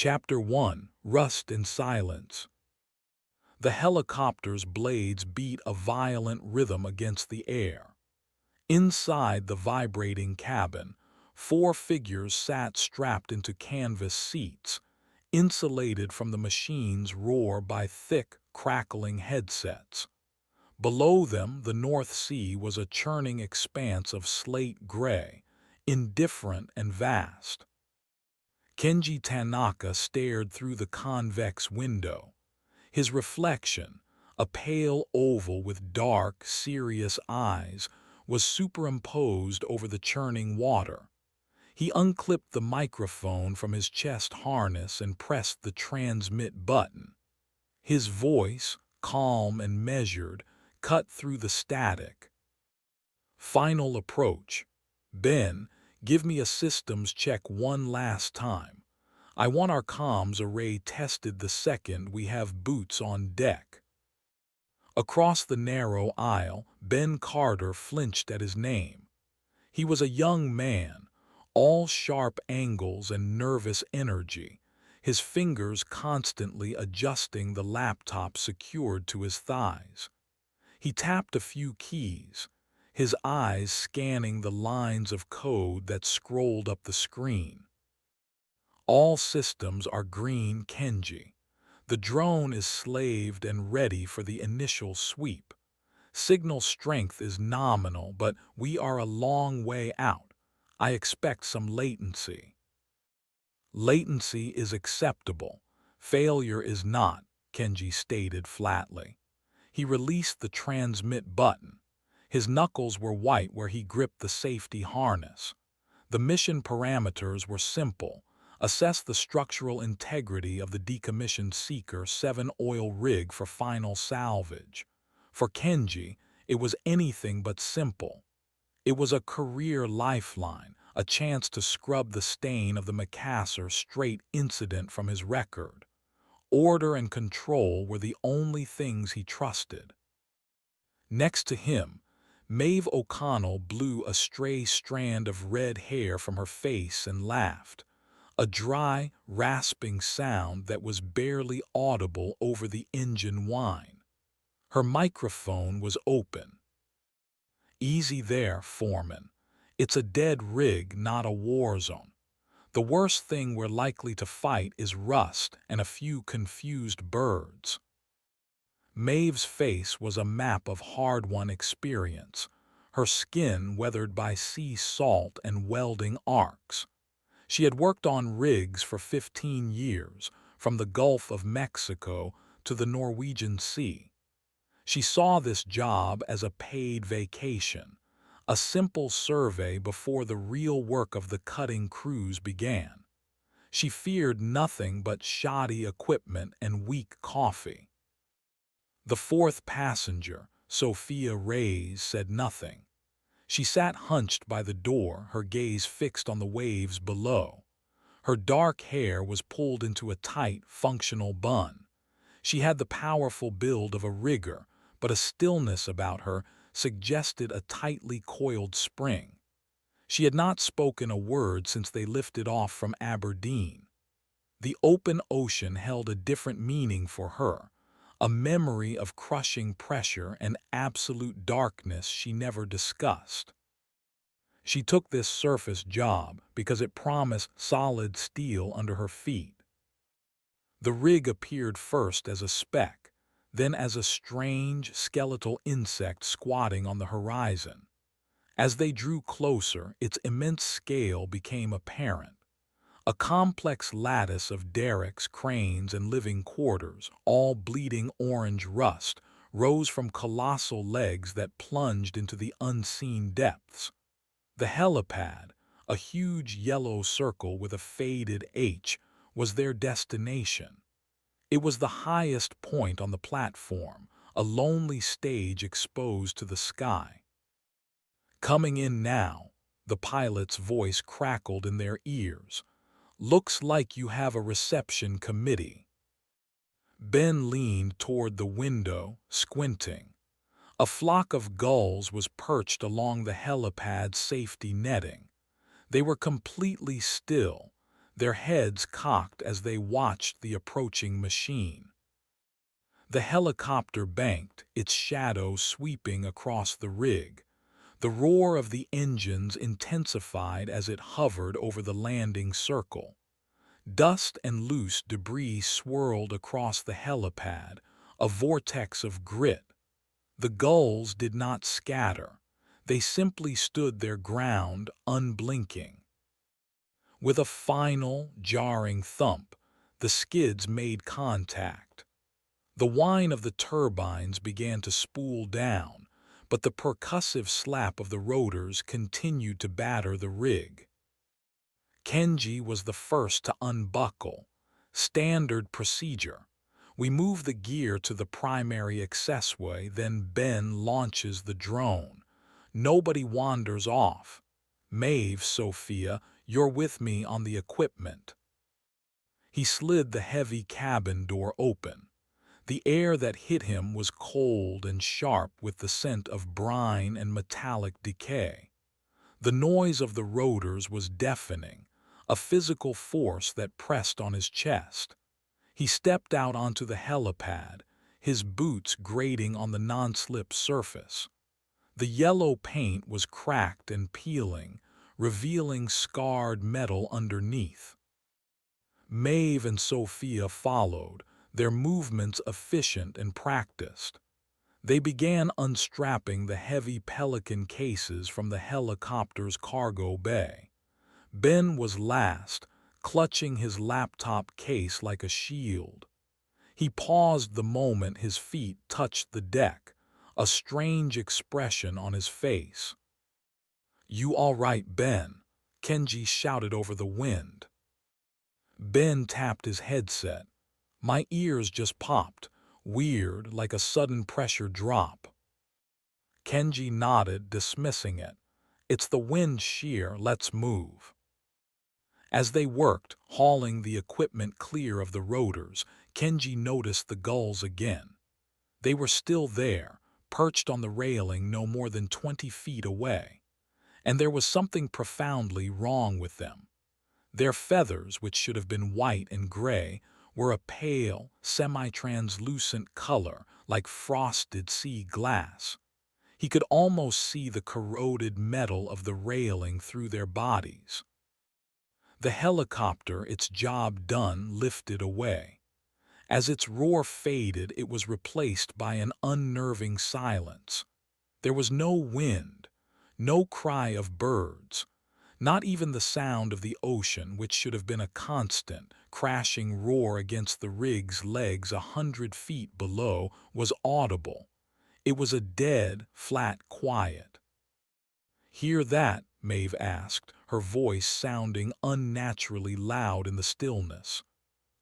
Chapter 1: Rust and Silence. The helicopter's blades beat a violent rhythm against the air. Inside the vibrating cabin, four figures sat strapped into canvas seats, insulated from the machine's roar by thick, crackling headsets. Below them, the North Sea was a churning expanse of slate gray, indifferent and vast. Kenji Tanaka stared through the convex window. His reflection, a pale oval with dark, serious eyes, was superimposed over the churning water. He unclipped the microphone from his chest harness and pressed the transmit button. His voice, calm and measured, cut through the static. Final approach. Ben, give me a systems check one last time. I want our comms array tested the second we have boots on deck. Across the narrow aisle, Ben Carter flinched at his name. He was a young man, all sharp angles and nervous energy, his fingers constantly adjusting the laptop secured to his thighs. He tapped a few keys, his eyes scanning the lines of code that scrolled up the screen. All systems are green, Kenji. The drone is slaved and ready for the initial sweep. Signal strength is nominal, but we are a long way out. I expect some latency. Latency is acceptable. Failure is not, Kenji stated flatly. He released the transmit button. His knuckles were white where he gripped the safety harness. The mission parameters were simple. Assess the structural integrity of the decommissioned Seeker 7 oil rig for final salvage. For Kenji, it was anything but simple. It was a career lifeline, a chance to scrub the stain of the Macassar Strait incident from his record. Order and control were the only things he trusted. Next to him, Maeve O'Connell blew a stray strand of red hair from her face and laughed, a dry, rasping sound that was barely audible over the engine whine. Her microphone was open. Easy there, Foreman. It's a dead rig, not a war zone. The worst thing we're likely to fight is rust and a few confused birds. Maeve's face was a map of hard-won experience, her skin weathered by sea salt and welding arcs. She had worked on rigs for 15 years, from the Gulf of Mexico to the Norwegian Sea. She saw this job as a paid vacation, a simple survey before the real work of the cutting crews began. She feared nothing but shoddy equipment and weak coffee. The fourth passenger, Sophia Reyes, said nothing. She sat hunched by the door, her gaze fixed on the waves below. Her dark hair was pulled into a tight, functional bun. She had the powerful build of a rigger, but a stillness about her suggested a tightly coiled spring. She had not spoken a word since they lifted off from Aberdeen. The open ocean held a different meaning for her, a memory of crushing pressure and absolute darkness she never discussed. She took this surface job because it promised solid steel under her feet. The rig appeared first as a speck, then as a strange, skeletal insect squatting on the horizon. As they drew closer, its immense scale became apparent. A complex lattice of derricks, cranes, and living quarters, all bleeding orange rust, rose from colossal legs that plunged into the unseen depths. The helipad, a huge yellow circle with a faded H, was their destination. It was the highest point on the platform, a lonely stage exposed to the sky. Coming in now, the pilot's voice crackled in their ears. Looks like you have a reception committee. Ben leaned toward the window, squinting. A flock of gulls was perched along the helipad's safety netting. They were completely still, their heads cocked as they watched the approaching machine. The helicopter banked, its shadow sweeping across the rig. The roar of the engines intensified as it hovered over the landing circle. Dust and loose debris swirled across the helipad, a vortex of grit. The gulls did not scatter. They simply stood their ground, unblinking. With a final, jarring thump, the skids made contact. The whine of the turbines began to spool down, but the percussive slap of the rotors continued to batter the rig. Kenji was the first to unbuckle. Standard procedure. We move the gear to the primary accessway, then Ben launches the drone. Nobody wanders off. Maeve, Sophia, you're with me on the equipment. He slid the heavy cabin door open. The air that hit him was cold and sharp with the scent of brine and metallic decay. The noise of the rotors was deafening, a physical force that pressed on his chest. He stepped out onto the helipad, his boots grating on the non-slip surface. The yellow paint was cracked and peeling, revealing scarred metal underneath. Maeve and Sophia followed, their movements efficient and practiced. They began unstrapping the heavy Pelican cases from the helicopter's cargo bay. Ben was last, clutching his laptop case like a shield. He paused the moment his feet touched the deck, a strange expression on his face. "You all right, Ben?" Kenji shouted over the wind. Ben tapped his headset. "My ears just popped, weird, like a sudden pressure drop." Kenji nodded, dismissing it. "It's the wind shear, let's move." As they worked, hauling the equipment clear of the rotors, Kenji noticed the gulls again. They were still there, perched on the railing no more than 20 feet away. And there was something profoundly wrong with them. Their feathers, which should have been white and gray, were a pale, semi-translucent color like frosted sea glass. He could almost see the corroded metal of the railing through their bodies. The helicopter, its job done, lifted away. As its roar faded, it was replaced by an unnerving silence. There was no wind, no cry of birds, not even the sound of the ocean, which should have been a constant, crashing roar against the rig's legs 100 feet below, was audible. It was a dead, flat quiet. "Hear that?" Maeve asked, her voice sounding unnaturally loud in the stillness.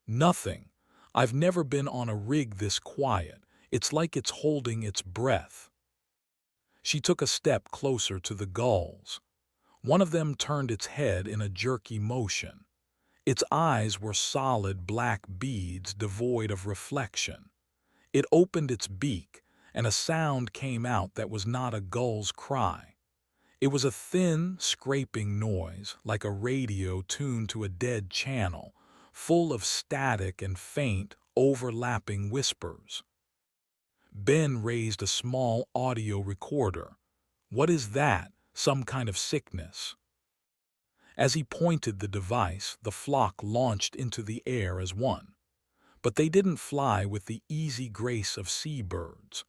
"Nothing. I've never been on a rig this quiet. It's like it's holding its breath." She took a step closer to the gulls. One of them turned its head in a jerky motion. Its eyes were solid black beads devoid of reflection. It opened its beak, and a sound came out that was not a gull's cry. It was a thin, scraping noise, like a radio tuned to a dead channel, full of static and faint, overlapping whispers. Ben raised a small audio recorder. "What is that? Some kind of sickness?" As he pointed the device, the flock launched into the air as one. But they didn't fly with the easy grace of seabirds.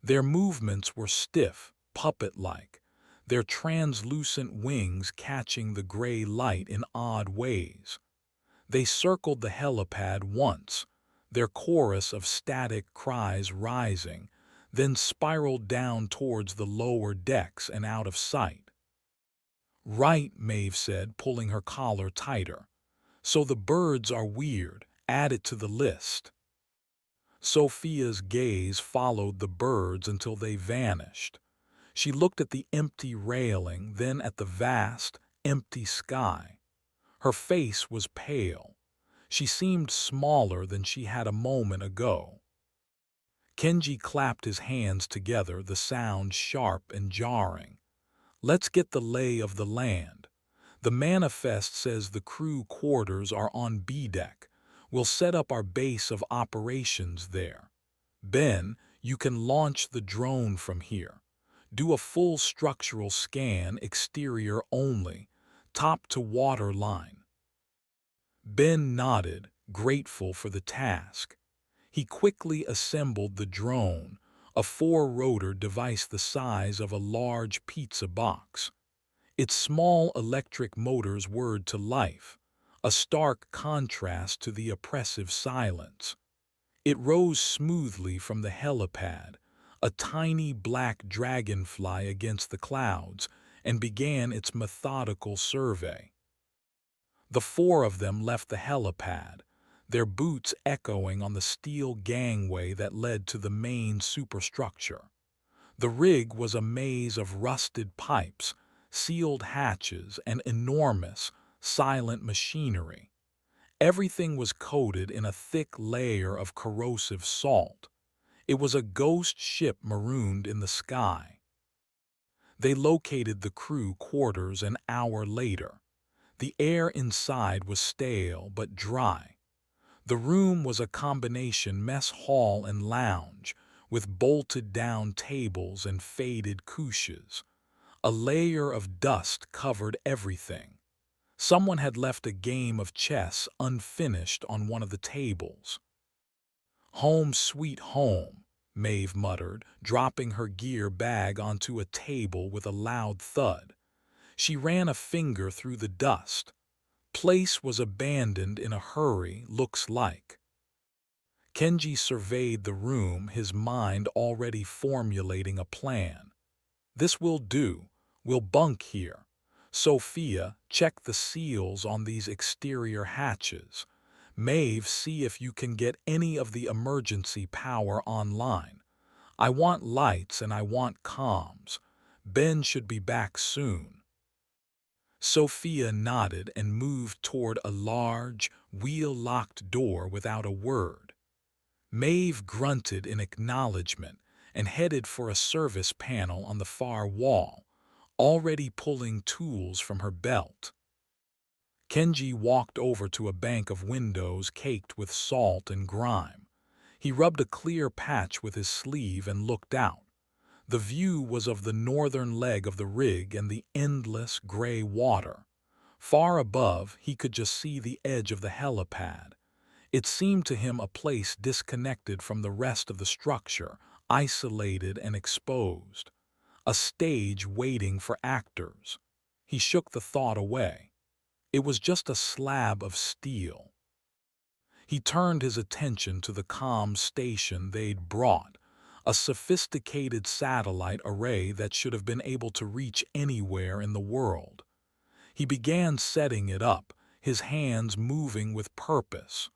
Their movements were stiff, puppet-like, their translucent wings catching the gray light in odd ways. They circled the helipad once, their chorus of static cries rising, then spiraled down towards the lower decks and out of sight. "Right," Maeve said, pulling her collar tighter. "So the birds are weird. Add it to the list." Sophia's gaze followed the birds until they vanished. She looked at the empty railing, then at the vast, empty sky. Her face was pale. She seemed smaller than she had a moment ago. Kenji clapped his hands together, the sound sharp and jarring. "Let's get the lay of the land." The manifest says the crew quarters are on B deck. We'll set up our base of operations there. Ben, you can launch the drone from here. Do a full structural scan, exterior only, top to water line. Ben nodded, grateful for the task. He quickly assembled the drone, a four-rotor device the size of a large pizza box. Its small electric motors whirred to life, a stark contrast to the oppressive silence. It rose smoothly from the helipad, a tiny black dragonfly against the clouds, and began its methodical survey. The four of them left the helipad, their boots echoing on the steel gangway that led to the main superstructure. The rig was a maze of rusted pipes, sealed hatches, and enormous, silent machinery. Everything was coated in a thick layer of corrosive salt. It was a ghost ship marooned in the sky. They located the crew quarters an hour later. The air inside was stale but dry. The room was a combination mess hall and lounge, with bolted-down tables and faded couches. A layer of dust covered everything. Someone had left a game of chess unfinished on one of the tables. "Home sweet home," Maeve muttered, dropping her gear bag onto a table with a loud thud. She ran a finger through the dust. Place was abandoned in a hurry, looks like. Kenji surveyed the room, his mind already formulating a plan. "This will do. We'll bunk here. Sophia, check the seals on these exterior hatches. Maeve, see if you can get any of the emergency power online. I want lights and I want comms. Ben should be back soon." Sophia nodded and moved toward a large, wheel-locked door without a word. Maeve grunted in acknowledgement and headed for a service panel on the far wall, already pulling tools from her belt. Kenji walked over to a bank of windows caked with salt and grime. He rubbed a clear patch with his sleeve and looked out. The view was of the northern leg of the rig and the endless gray water. Far above, he could just see the edge of the helipad. It seemed to him a place disconnected from the rest of the structure, isolated and exposed. A stage waiting for actors. He shook the thought away. It was just a slab of steel. He turned his attention to the comm station they'd brought, a sophisticated satellite array that should have been able to reach anywhere in the world. He began setting it up, his hands moving with purpose.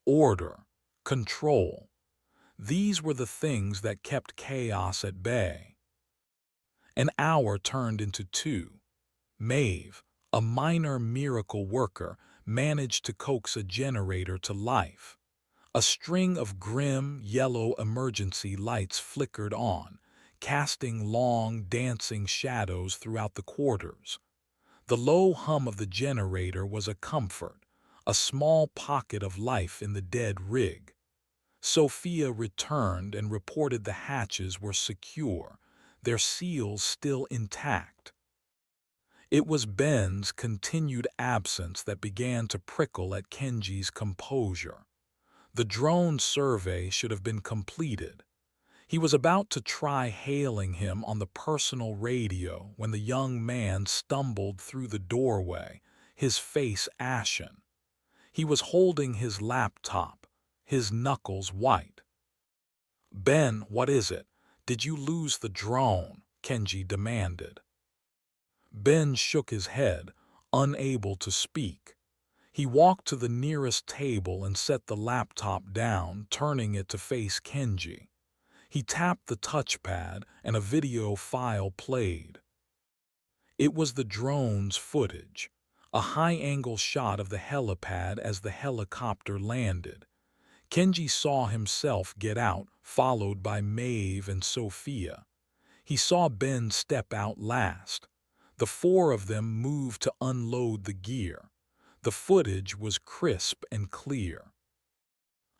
Order, control. These were the things that kept chaos at bay. An hour turned into 2. Maeve, a minor miracle worker, managed to coax a generator to life. A string of grim, yellow emergency lights flickered on, casting long, dancing shadows throughout the quarters. The low hum of the generator was a comfort, a small pocket of life in the dead rig. Sophia returned and reported the hatches were secure, their seals still intact. It was Ben's continued absence that began to prickle at Kenji's composure. The drone survey should have been completed. He was about to try hailing him on the personal radio when the young man stumbled through the doorway, his face ashen. He was holding his laptop, his knuckles white. "Ben, what is it? Did you lose the drone?" Kenji demanded. Ben shook his head, unable to speak. He walked to the nearest table and set the laptop down, turning it to face Kenji. He tapped the touchpad and a video file played. It was the drone's footage, a high-angle shot of the helipad as the helicopter landed. Kenji saw himself get out, followed by Maeve and Sophia. He saw Ben step out last. The four of them moved to unload the gear. The footage was crisp and clear.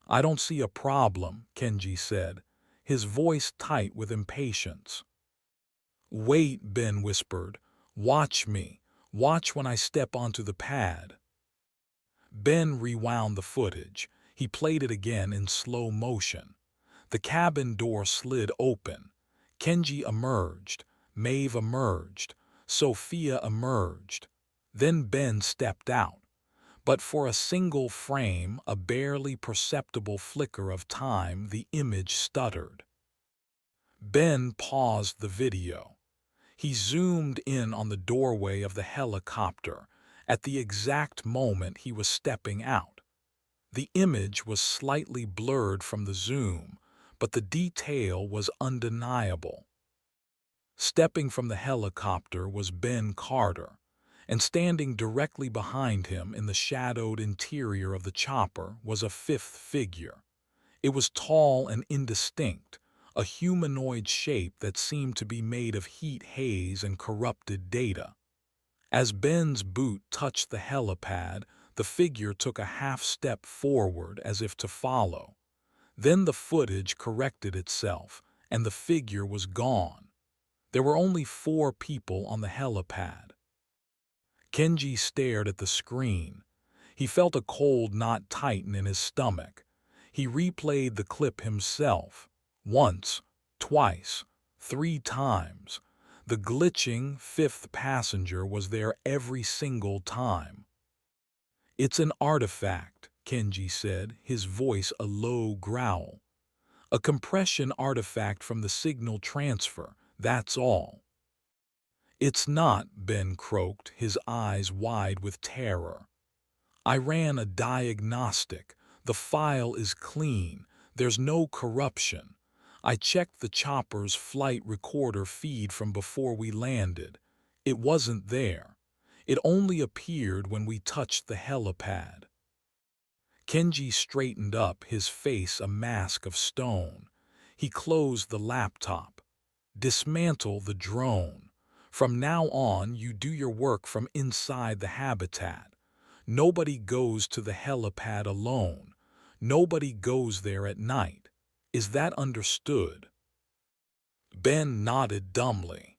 "I don't see a problem," Kenji said, his voice tight with impatience. "Wait," Ben whispered. "Watch me. Watch when I step onto the pad." Ben rewound the footage. He played it again in slow motion. The cabin door slid open. Kenji emerged. Maeve emerged. Sophia emerged. Then Ben stepped out. But for a single frame, a barely perceptible flicker of time, the image stuttered. Ben paused the video. He zoomed in on the doorway of the helicopter at the exact moment he was stepping out. The image was slightly blurred from the zoom, but the detail was undeniable. Stepping from the helicopter was Ben Carter, and standing directly behind him in the shadowed interior of the chopper was a fifth figure. It was tall and indistinct, a humanoid shape that seemed to be made of heat haze and corrupted data. As Ben's boot touched the helipad, the figure took a half-step forward as if to follow. Then the footage corrected itself, and the figure was gone. There were only 4 people on the helipad. Kenji stared at the screen. He felt a cold knot tighten in his stomach. He replayed the clip himself. Once, twice, 3 times. The glitching 5th passenger was there every single time. "It's an artifact," Kenji said, his voice a low growl. "A compression artifact from the signal transfer, that's all." "It's not," Ben croaked, his eyes wide with terror. "I ran a diagnostic. The file is clean. There's no corruption. I checked the chopper's flight recorder feed from before we landed. It wasn't there. It only appeared when we touched the helipad." Kenji straightened up, his face a mask of stone. He closed the laptop. "Dismantle the drone. From now on, you do your work from inside the habitat. Nobody goes to the helipad alone. Nobody goes there at night. Is that understood?" Ben nodded dumbly.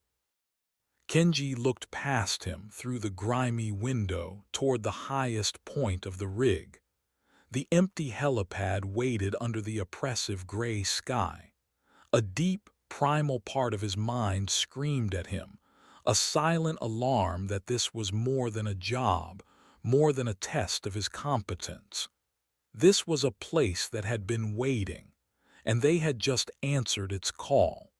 Kenji looked past him through the grimy window toward the highest point of the rig. The empty helipad waited under the oppressive gray sky. A deep, primal part of his mind screamed at him, a silent alarm that this was more than a job, more than a test of his competence. This was a place that had been waiting, and they had just answered its call.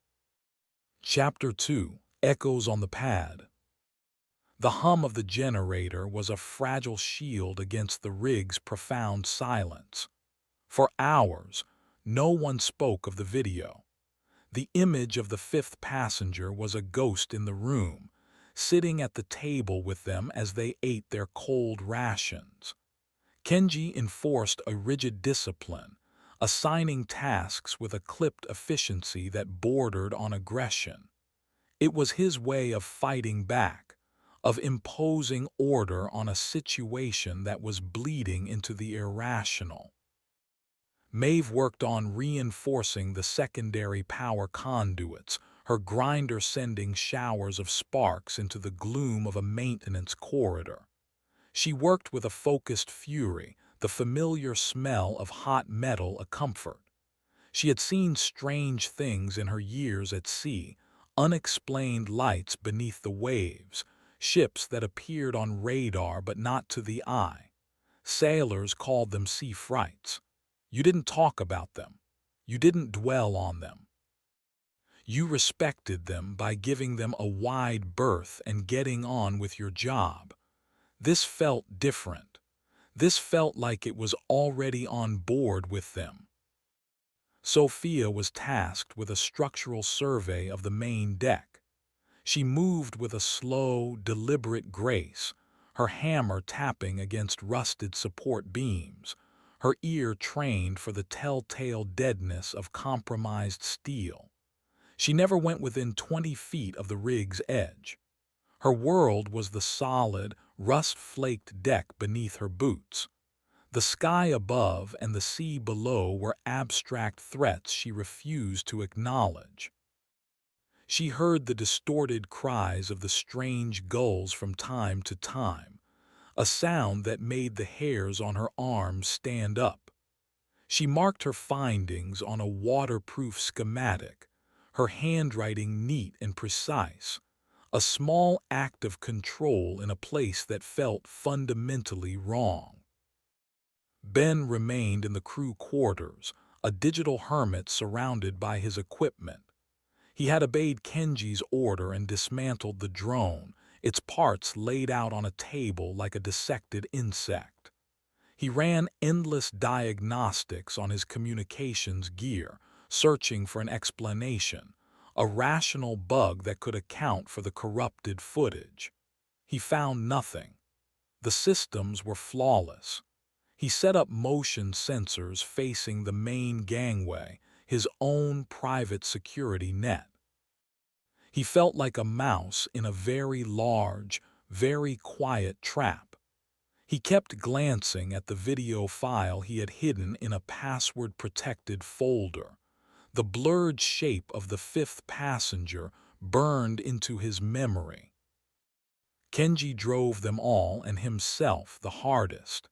Chapter 2: Echoes on the Pad. The hum of the generator was a fragile shield against the rig's profound silence. For hours, no one spoke of the video. The image of the 5th passenger was a ghost in the room, sitting at the table with them as they ate their cold rations. Kenji enforced a rigid discipline, assigning tasks with a clipped efficiency that bordered on aggression. It was his way of fighting back, of imposing order on a situation that was bleeding into the irrational. Maeve worked on reinforcing the secondary power conduits, her grinder sending showers of sparks into the gloom of a maintenance corridor. She worked with a focused fury, the familiar smell of hot metal a comfort. She had seen strange things in her years at sea, unexplained lights beneath the waves, ships that appeared on radar but not to the eye. Sailors called them sea frights. You didn't talk about them. You didn't dwell on them. You respected them by giving them a wide berth and getting on with your job. This felt different. This felt like it was already on board with them. Sophia was tasked with a structural survey of the main deck. She moved with a slow, deliberate grace, her hammer tapping against rusted support beams, her ear trained for the telltale deadness of compromised steel. She never went within 20 feet of the rig's edge. Her world was the solid, rust-flaked deck beneath her boots. The sky above and the sea below were abstract threats she refused to acknowledge. She heard the distorted cries of the strange gulls from time to time, a sound that made the hairs on her arms stand up. She marked her findings on a waterproof schematic, her handwriting neat and precise, a small act of control in a place that felt fundamentally wrong. Ben remained in the crew quarters, a digital hermit surrounded by his equipment. He had obeyed Kenji's order and dismantled the drone, its parts laid out on a table like a dissected insect. He ran endless diagnostics on his communications gear, searching for an explanation, a rational bug that could account for the corrupted footage. He found nothing. The systems were flawless. He set up motion sensors facing the main gangway, his own private security net. He felt like a mouse in a very large, very quiet trap. He kept glancing at the video file he had hidden in a password-protected folder. The blurred shape of the fifth passenger burned into his memory. Kenji drove them all and himself the hardest.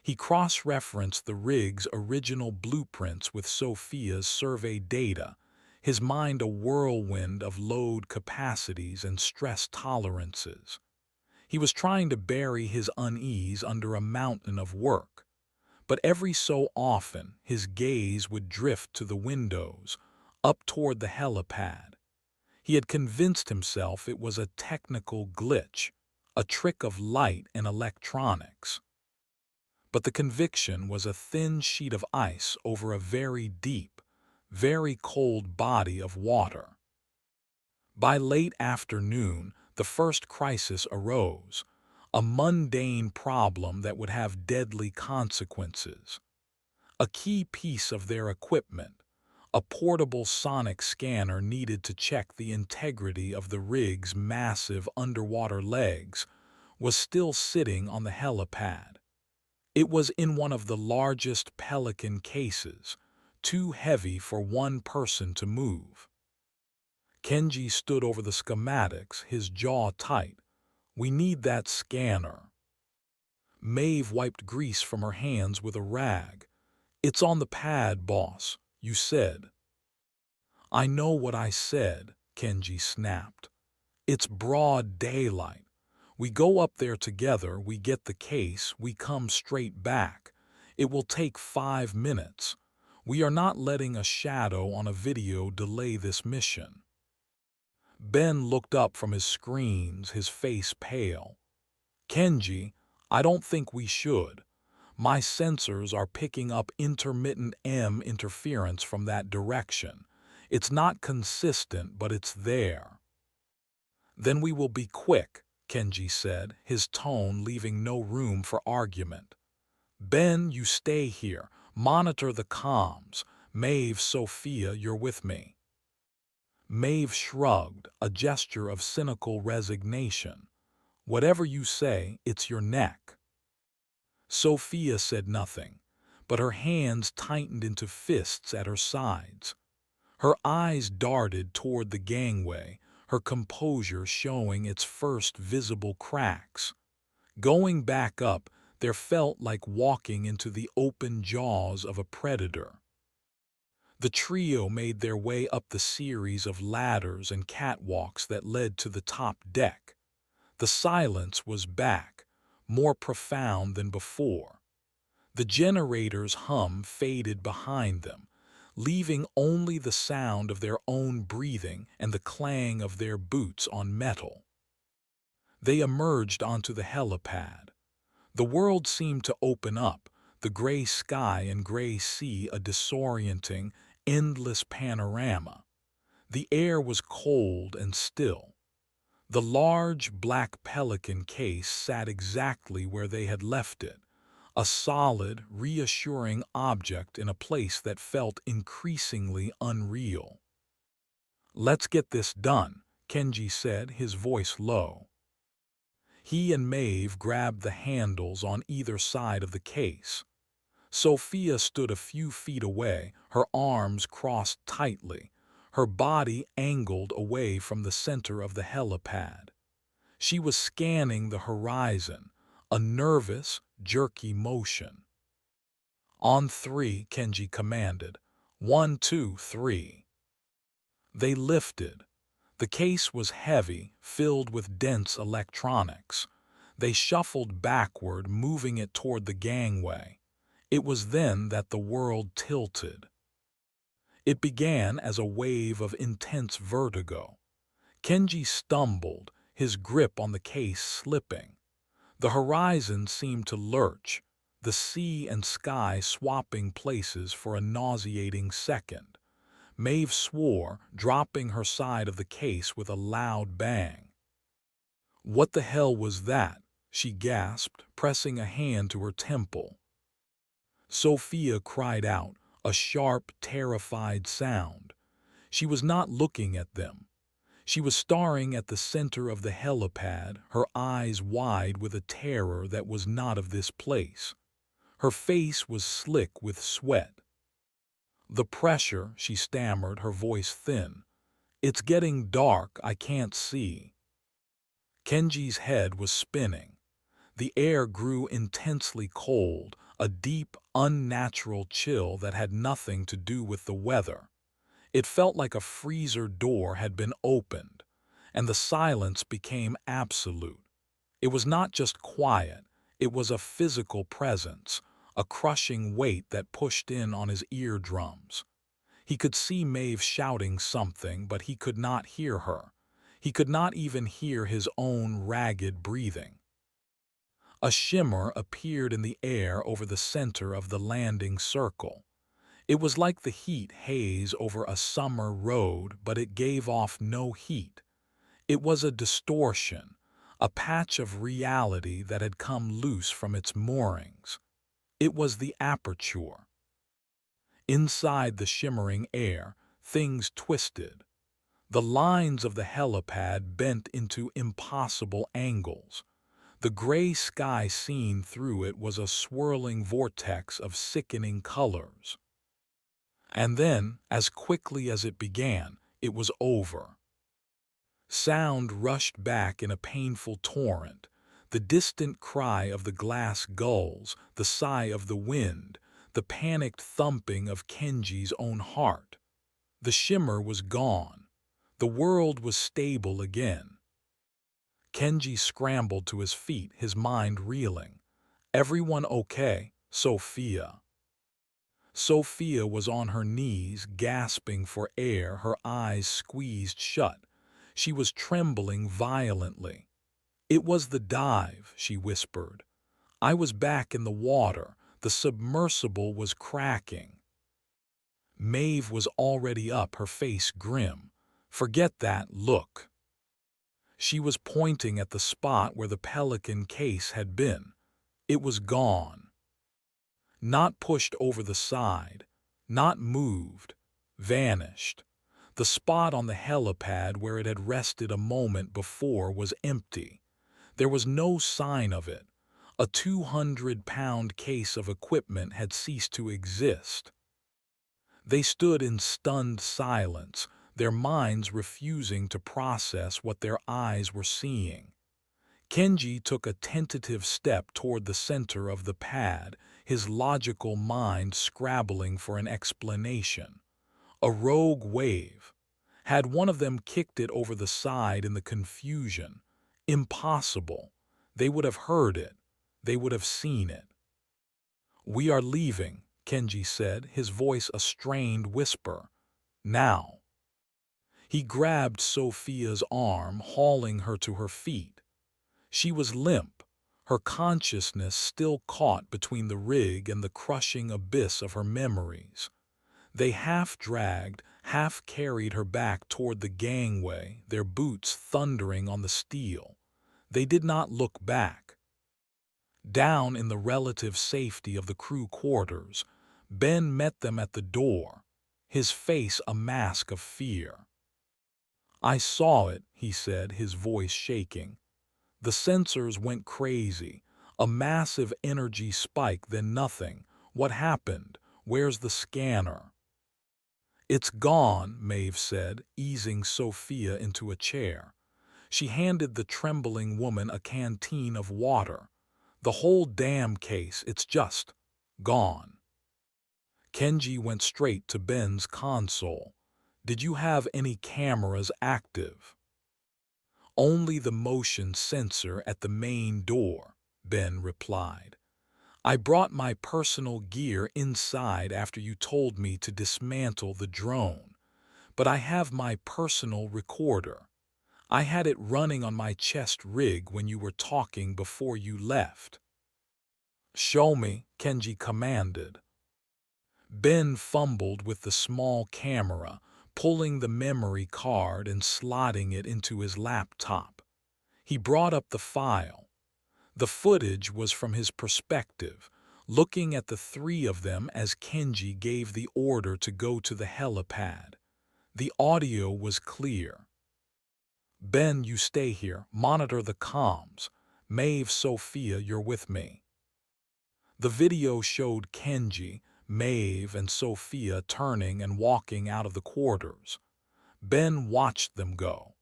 He cross-referenced the rig's original blueprints with Sophia's survey data, his mind a whirlwind of load capacities and stress tolerances. He was trying to bury his unease under a mountain of work, but every so often his gaze would drift to the windows, up toward the helipad. He had convinced himself it was a technical glitch, a trick of light and electronics. But the conviction was a thin sheet of ice over a very deep, very cold body of water. By late afternoon, the first crisis arose, a mundane problem that would have deadly consequences. A key piece of their equipment, a portable sonic scanner needed to check the integrity of the rig's massive underwater legs, was still sitting on the helipad. It was in one of the largest Pelican cases, too heavy for one person to move. Kenji stood over the schematics, his jaw tight. "We need that scanner." Maeve wiped grease from her hands with a rag. "It's on the pad, boss, you said." "I know what I said," Kenji snapped. "It's broad daylight. We go up there together, we get the case, we come straight back. It will take 5 minutes. We are not letting a shadow on a video delay this mission." Ben looked up from his screens, his face pale. "Kenji, I don't think we should. My sensors are picking up intermittent M interference from that direction. It's not consistent, but it's there." "Then we will be quick," Kenji said, his tone leaving no room for argument. "Ben, you stay here. Monitor the comms. Maeve, Sophia, you're with me." Maeve shrugged, a gesture of cynical resignation. "Whatever you say, it's your neck." Sophia said nothing, but her hands tightened into fists at her sides. Her eyes darted toward the gangway, her composure showing its first visible cracks. Going back up, there felt like walking into the open jaws of a predator. The trio made their way up the series of ladders and catwalks that led to the top deck. The silence was back, more profound than before. The generator's hum faded behind them, leaving only the sound of their own breathing and the clang of their boots on metal. They emerged onto the helipad. The world seemed to open up, the gray sky and gray sea a disorienting, endless panorama. The air was cold and still. The large black Pelican case sat exactly where they had left it, a solid, reassuring object in a place that felt increasingly unreal. "Let's get this done," Kenji said, his voice low. He and Maeve grabbed the handles on either side of the case. Sophia stood a few feet away, her arms crossed tightly, her body angled away from the center of the helipad. She was scanning the horizon, a nervous, jerky motion. "On three," Kenji commanded. "1, 2, 3. They lifted. The case was heavy, filled with dense electronics. They shuffled backward, moving it toward the gangway. It was then that the world tilted. It began as a wave of intense vertigo. Kenji stumbled, his grip on the case slipping. The horizon seemed to lurch, the sea and sky swapping places for a nauseating second. Maeve swore, dropping her side of the case with a loud bang. "What the hell was that?" she gasped, pressing a hand to her temple. Sophia cried out, a sharp, terrified sound. She was not looking at them. She was staring at the center of the helipad, her eyes wide with a terror that was not of this place. Her face was slick with sweat. "The pressure," she stammered, her voice thin. "It's getting dark, I can't see." Kenji's head was spinning. The air grew intensely cold, a deep, unnatural chill that had nothing to do with the weather. It felt like a freezer door had been opened, and the silence became absolute. It was not just quiet, it was a physical presence, a crushing weight that pushed in on his eardrums. He could see Maeve shouting something, but he could not hear her. He could not even hear his own ragged breathing. A shimmer appeared in the air over the center of the landing circle. It was like the heat haze over a summer road, but it gave off no heat. It was a distortion, a patch of reality that had come loose from its moorings. It was the aperture. Inside the shimmering air, things twisted. The lines of the helipad bent into impossible angles. The gray sky seen through it was a swirling vortex of sickening colors. And then, as quickly as it began, it was over. Sound rushed back in a painful torrent, the distant cry of the glass gulls, the sigh of the wind, the panicked thumping of Kenji's own heart. The shimmer was gone. The world was stable again. Kenji scrambled to his feet, his mind reeling. "Everyone okay, Sophia?" Sophia was on her knees, gasping for air, her eyes squeezed shut. She was trembling violently. "It was the dive," she whispered. "I was back in the water. The submersible was cracking." Maeve was already up, her face grim. "Forget that, look." She was pointing at the spot where the Pelican case had been. It was gone. Not pushed over the side, not moved, vanished. The spot on the helipad where it had rested a moment before was empty. There was no sign of it. A 200-pound case of equipment had ceased to exist. They stood in stunned silence, their minds refusing to process what their eyes were seeing. Kenji took a tentative step toward the center of the pad, his logical mind scrabbling for an explanation. A rogue wave. Had one of them kicked it over the side in the confusion? Impossible. They would have heard it. They would have seen it. "We are leaving," Kenji said, his voice a strained whisper. "Now." He grabbed Sophia's arm, hauling her to her feet. She was limp, her consciousness still caught between the rig and the crushing abyss of her memories. They half-dragged, half-carried her back toward the gangway, their boots thundering on the steel. They did not look back. Down in the relative safety of the crew quarters, Ben met them at the door, his face a mask of fear. "I saw it," he said, his voice shaking. The sensors went crazy. A massive energy spike, then nothing. What happened? Where's the scanner? It's gone, Maeve said, easing Sophia into a chair. She handed the trembling woman a canteen of water. The whole damn case, it's just gone. Kenji went straight to Ben's console. Did you have any cameras active? Only the motion sensor at the main door, Ben replied. I brought my personal gear inside after you told me to dismantle the drone, but I have my personal recorder. I had it running on my chest rig when you were talking before you left. Show me, Kenji commanded. Ben fumbled with the small camera, pulling the memory card and slotting it into his laptop. He brought up the file. The footage was from his perspective, looking at the three of them as Kenji gave the order to go to the helipad. The audio was clear. Ben, you stay here, monitor the comms. Maeve, Sophia, you're with me. The video showed Kenji, Maeve, and Sophia turning and walking out of the quarters. Ben watched them go.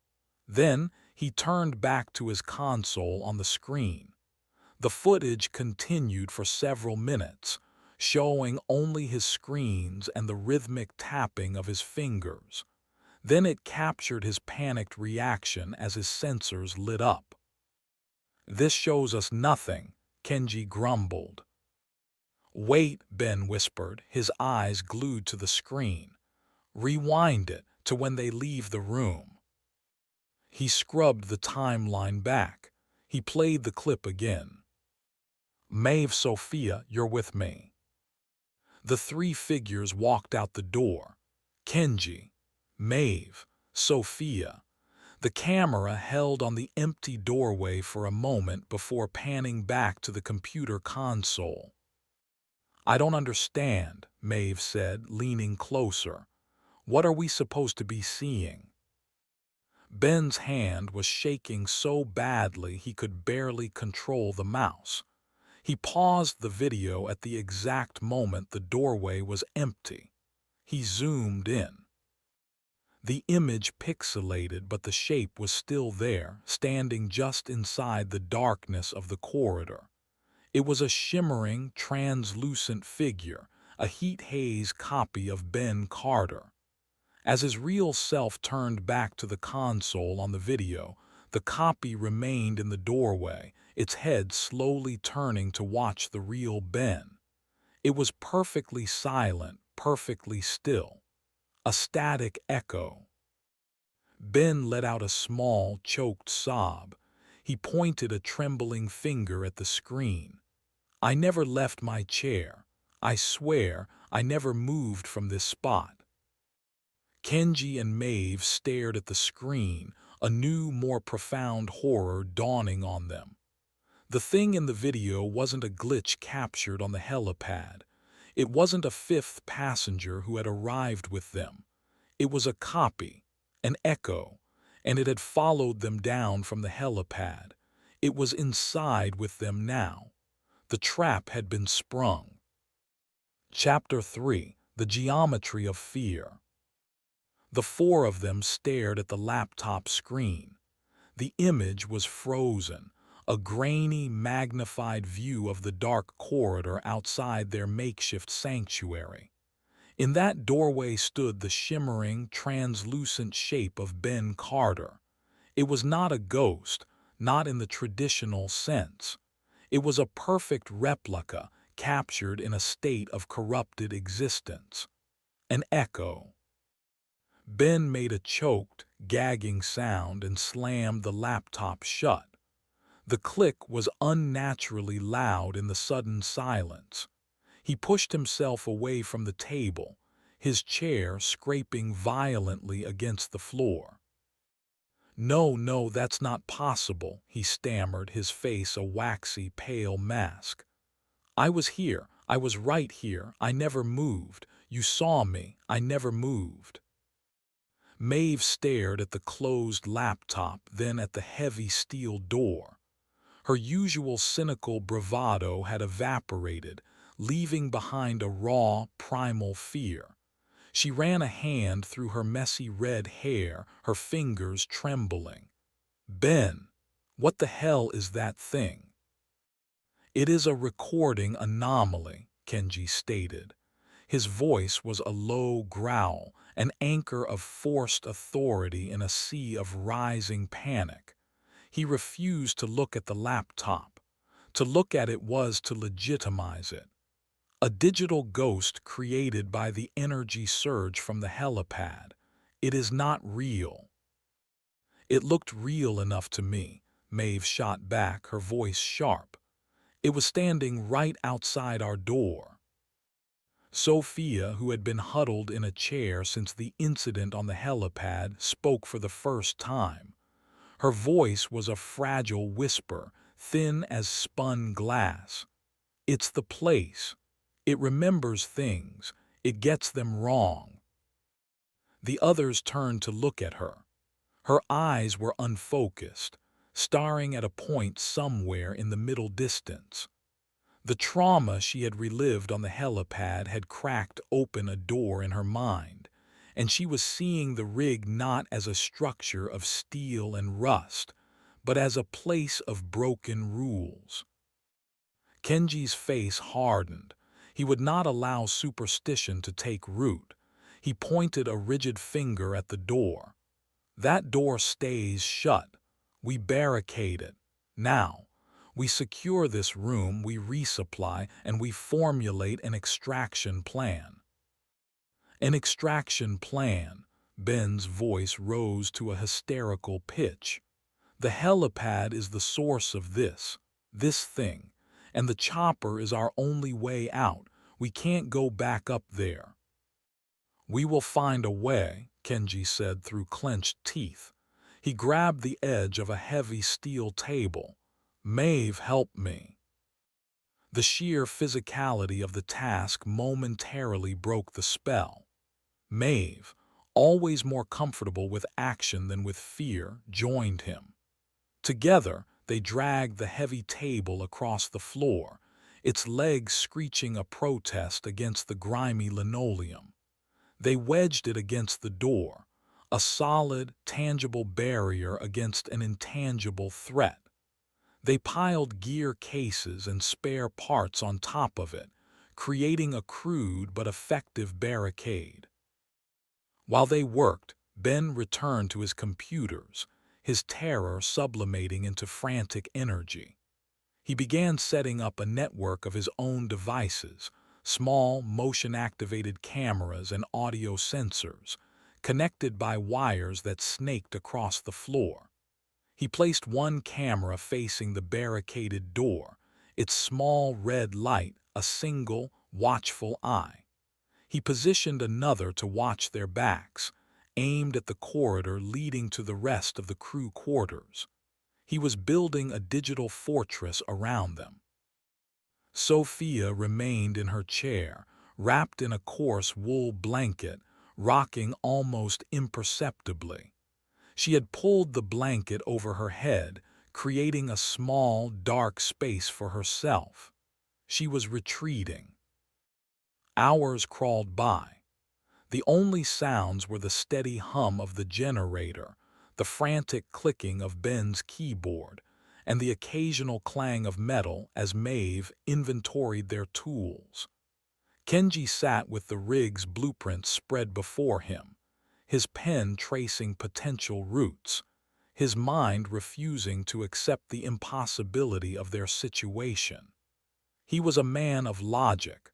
Then he turned back to his console on the screen. The footage continued for several minutes, showing only his screens and the rhythmic tapping of his fingers. Then it captured his panicked reaction as his sensors lit up. This shows us nothing, Kenji grumbled. Wait, Ben whispered, his eyes glued to the screen. Rewind it to when they leave the room. He scrubbed the timeline back. He played the clip again. Maeve, Sophia, you're with me. The three figures walked out the door. Kenji, Maeve, Sophia. The camera held on the empty doorway for a moment before panning back to the computer console. I don't understand, Maeve said, leaning closer. What are we supposed to be seeing? Ben's hand was shaking so badly he could barely control the mouse. He paused the video at the exact moment the doorway was empty. He zoomed in. The image pixelated, but the shape was still there, standing just inside the darkness of the corridor. It was a shimmering, translucent figure, a heat-haze copy of Ben Carter. As his real self turned back to the console on the video, the copy remained in the doorway, its head slowly turning to watch the real Ben. It was perfectly silent, perfectly still. A static echo. Ben let out a small, choked sob. He pointed a trembling finger at the screen. I never left my chair. I swear I never moved from this spot. Kenji and Maeve stared at the screen, a new, more profound horror dawning on them. The thing in the video wasn't a glitch captured on the helipad. It wasn't a fifth passenger who had arrived with them. It was a copy, an echo, and it had followed them down from the helipad. It was inside with them now. The trap had been sprung. Chapter 3: The Geometry of Fear. The four of them stared at the laptop screen. The image was frozen, a grainy, magnified view of the dark corridor outside their makeshift sanctuary. In that doorway stood the shimmering, translucent shape of Ben Carter. It was not a ghost, not in the traditional sense. It was a perfect replica, captured in a state of corrupted existence. An echo. Ben made a choked, gagging sound and slammed the laptop shut. The click was unnaturally loud in the sudden silence. He pushed himself away from the table, his chair scraping violently against the floor. No, that's not possible, he stammered, his face a waxy, pale mask. I was here. I was right here. I never moved. You saw me. I never moved. Maeve stared at the closed laptop, then at the heavy steel door. Her usual cynical bravado had evaporated, leaving behind a raw, primal fear. She ran a hand through her messy red hair, her fingers trembling. "Ben, what the hell is that thing?" "It is a recording anomaly," Kenji stated. His voice was a low growl, an anchor of forced authority in a sea of rising panic. He refused to look at the laptop. To look at it was to legitimize it. A digital ghost created by the energy surge from the helipad. It is not real. "It looked real enough to me," Maeve shot back, her voice sharp. "It was standing right outside our door." Sophia, who had been huddled in a chair since the incident on the helipad, spoke for the first time. Her voice was a fragile whisper, thin as spun glass. "It's the place. It remembers things. It gets them wrong." The others turned to look at her. Her eyes were unfocused, staring at a point somewhere in the middle distance. The trauma she had relived on the helipad had cracked open a door in her mind, and she was seeing the rig not as a structure of steel and rust, but as a place of broken rules. Kenji's face hardened. He would not allow superstition to take root. He pointed a rigid finger at the door. "That door stays shut. We barricade it. Now, we secure this room, we resupply, and we formulate an extraction plan." "An extraction plan." Ben's voice rose to a hysterical pitch. "The helipad is the source of this thing, and the chopper is our only way out. We can't go back up there." "We will find a way," Kenji said through clenched teeth. He grabbed the edge of a heavy steel table. "Maeve, help me." The sheer physicality of the task momentarily broke the spell. Maeve, always more comfortable with action than with fear, joined him. Together, they dragged the heavy table across the floor, its legs screeching a protest against the grimy linoleum. They wedged it against the door, a solid, tangible barrier against an intangible threat. They piled gear cases and spare parts on top of it, creating a crude but effective barricade. While they worked, Ben returned to his computers, his terror sublimating into frantic energy. He began setting up a network of his own devices, small motion-activated cameras and audio sensors, connected by wires that snaked across the floor. He placed one camera facing the barricaded door, its small red light a single, watchful eye. He positioned another to watch their backs, aimed at the corridor leading to the rest of the crew quarters. He was building a digital fortress around them. Sophia remained in her chair, wrapped in a coarse wool blanket, rocking almost imperceptibly. She had pulled the blanket over her head, creating a small, dark space for herself. She was retreating. Hours crawled by. The only sounds were the steady hum of the generator, the frantic clicking of Ben's keyboard, and the occasional clang of metal as Maeve inventoried their tools. Kenji sat with the rig's blueprints spread before him, his pen tracing potential routes, his mind refusing to accept the impossibility of their situation. He was a man of logic,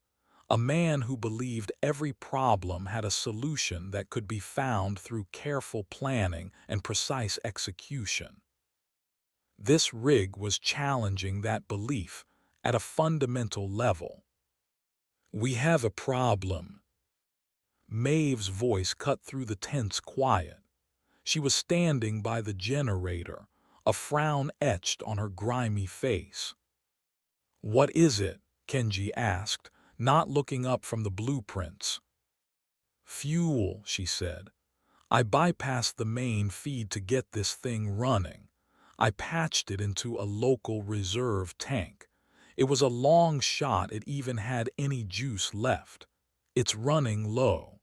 a man who believed every problem had a solution that could be found through careful planning and precise execution. This rig was challenging that belief at a fundamental level. "We have a problem." Maeve's voice cut through the tense quiet. She was standing by the generator, a frown etched on her grimy face. "What is it?" Kenji asked, not looking up from the blueprints. "Fuel," she said. "I bypassed the main feed to get this thing running. I patched it into a local reserve tank. It was a long shot it even had any juice left. It's running low.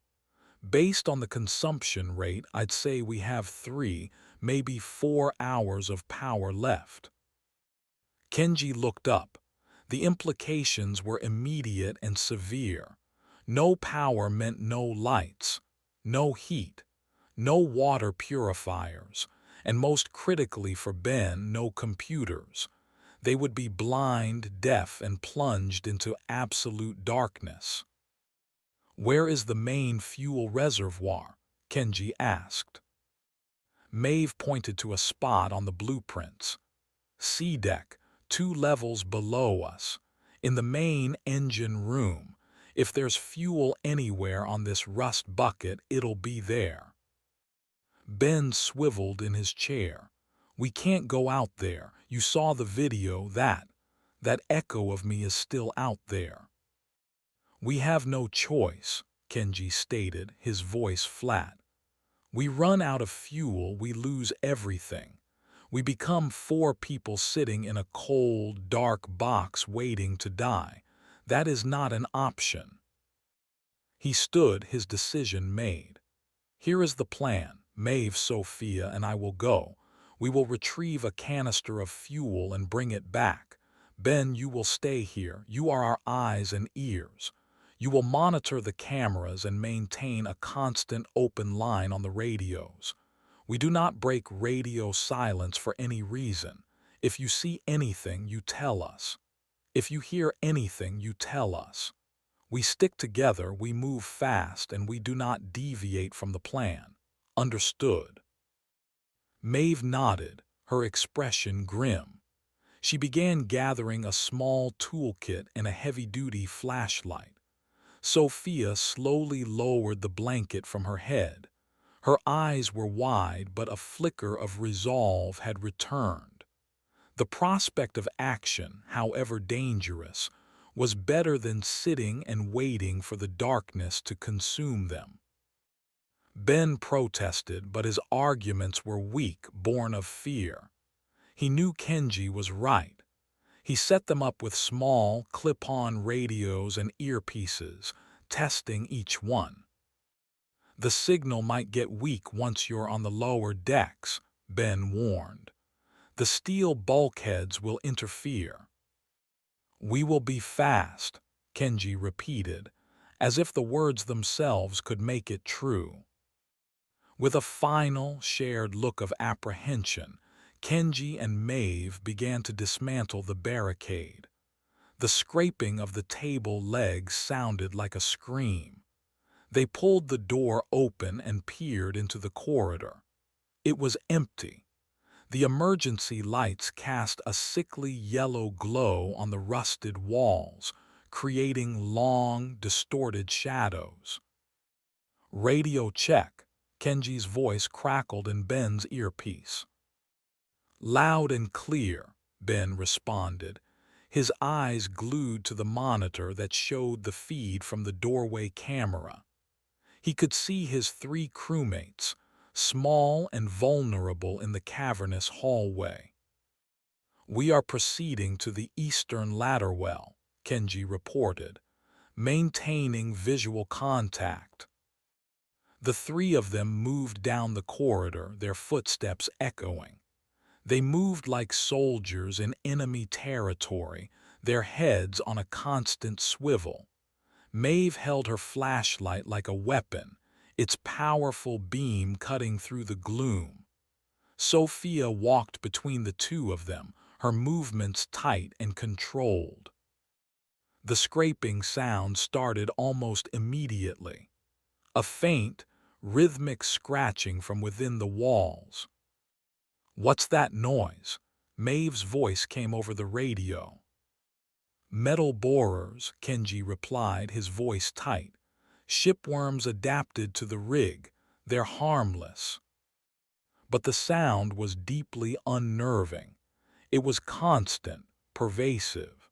Based on the consumption rate, I'd say we have 3, maybe 4 hours of power left. Kenji looked up. The implications were immediate and severe. No power meant no lights, no heat, no water purifiers, and most critically for Ben, no computers. They would be blind, deaf, and plunged into absolute darkness. "Where is the main fuel reservoir?" Kenji asked. Maeve pointed to a spot on the blueprints. "C deck, 2 levels below us. In the main engine room. If there's fuel anywhere on this rust bucket, it'll be there." Ben swiveled in his chair. "We can't go out there. You saw the video, that echo of me is still out there." "We have no choice," Kenji stated, his voice flat. "We run out of fuel, we lose everything. We become 4 people sitting in a cold, dark box waiting to die. That is not an option." He stood, his decision made. "Here is the plan. Maeve, Sophia, and I will go. We will retrieve a canister of fuel and bring it back. Ben, you will stay here. You are our eyes and ears. You will monitor the cameras and maintain a constant open line on the radios. We do not break radio silence for any reason. If you see anything, you tell us. If you hear anything, you tell us. We stick together, we move fast, and we do not deviate from the plan. Understood?" Maeve nodded, her expression grim. She began gathering a small toolkit and a heavy-duty flashlight. Sophia slowly lowered the blanket from her head. Her eyes were wide, but a flicker of resolve had returned. The prospect of action, however dangerous, was better than sitting and waiting for the darkness to consume them. Ben protested, but his arguments were weak, born of fear. He knew Kenji was right. He set them up with small, clip-on radios and earpieces, testing each one. "The signal might get weak once you're on the lower decks," Ben warned. "The steel bulkheads will interfere." "We will be fast," Kenji repeated, as if the words themselves could make it true. With a final, shared look of apprehension, Kenji and Maeve began to dismantle the barricade. The scraping of the table legs sounded like a scream. They pulled the door open and peered into the corridor. It was empty. The emergency lights cast a sickly yellow glow on the rusted walls, creating long, distorted shadows. "Radio check," Kenji's voice crackled in Ben's earpiece. "Loud and clear," Ben responded, his eyes glued to the monitor that showed the feed from the doorway camera. He could see his 3 crewmates, small and vulnerable in the cavernous hallway. "We are proceeding to the eastern ladder well," Kenji reported, maintaining visual contact. The 3 of them moved down the corridor, their footsteps echoing. They moved like soldiers in enemy territory, their heads on a constant swivel. Maeve held her flashlight like a weapon, its powerful beam cutting through the gloom. Sophia walked between the 2 of them, her movements tight and controlled. The scraping sound started almost immediately. A faint, rhythmic scratching from within the walls. "What's that noise?" Maeve's voice came over the radio. "Metal borers," Kenji replied, his voice tight. "Shipworms adapted to the rig. They're harmless." But the sound was deeply unnerving. It was constant, pervasive.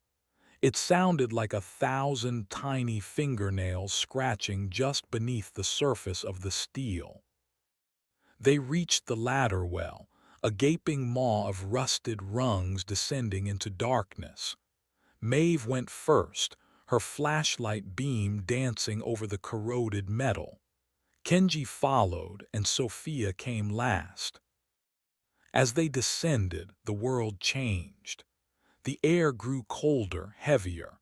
It sounded like 1,000 tiny fingernails scratching just beneath the surface of the steel. They reached the ladder well, a gaping maw of rusted rungs descending into darkness. Maeve went first, her flashlight beam dancing over the corroded metal. Kenji followed, and Sophia came last. As they descended, the world changed. The air grew colder, heavier.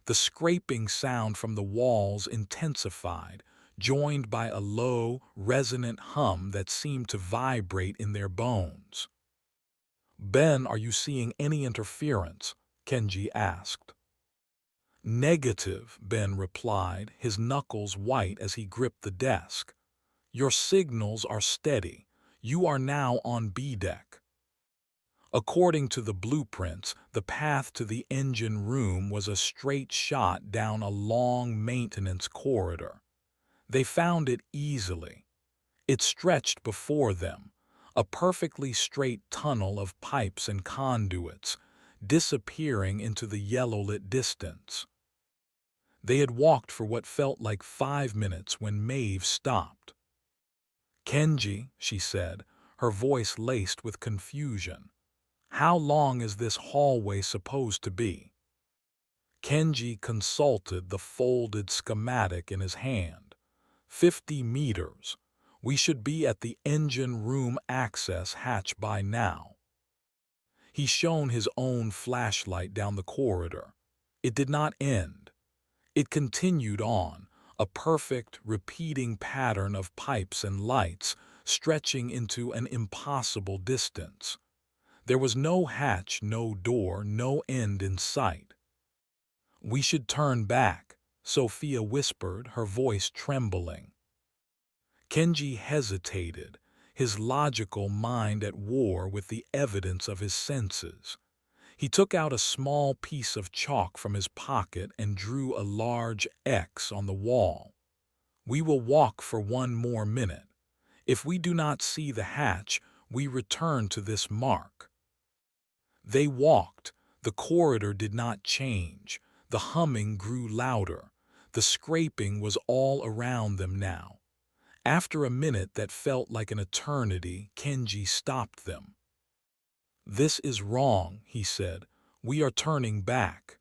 The scraping sound from the walls intensified, joined by a low, resonant hum that seemed to vibrate in their bones. "Ben, are you seeing any interference?" Kenji asked. "Negative," Ben replied, his knuckles white as he gripped the desk. "Your signals are steady. You are now on B deck." According to the blueprints, the path to the engine room was a straight shot down a long maintenance corridor. They found it easily. It stretched before them, a perfectly straight tunnel of pipes and conduits, disappearing into the yellow-lit distance. They had walked for what felt like 5 minutes when Maeve stopped. "Kenji," she said, her voice laced with confusion, "how long is this hallway supposed to be?" Kenji consulted the folded schematic in his hand. 50 meters. We should be at the engine room access hatch by now." He shone his own flashlight down the corridor. It did not end. It continued on, a perfect, repeating pattern of pipes and lights, stretching into an impossible distance. There was no hatch, no door, no end in sight. "We should turn back," Sophia whispered, her voice trembling. Kenji hesitated, his logical mind at war with the evidence of his senses. He took out a small piece of chalk from his pocket and drew a large X on the wall. "We will walk for 1 more minute. If we do not see the hatch, we return to this mark." They walked. The corridor did not change. The humming grew louder. The scraping was all around them now. After a minute that felt like an eternity, Kenji stopped them. "This is wrong," he said. "We are turning back."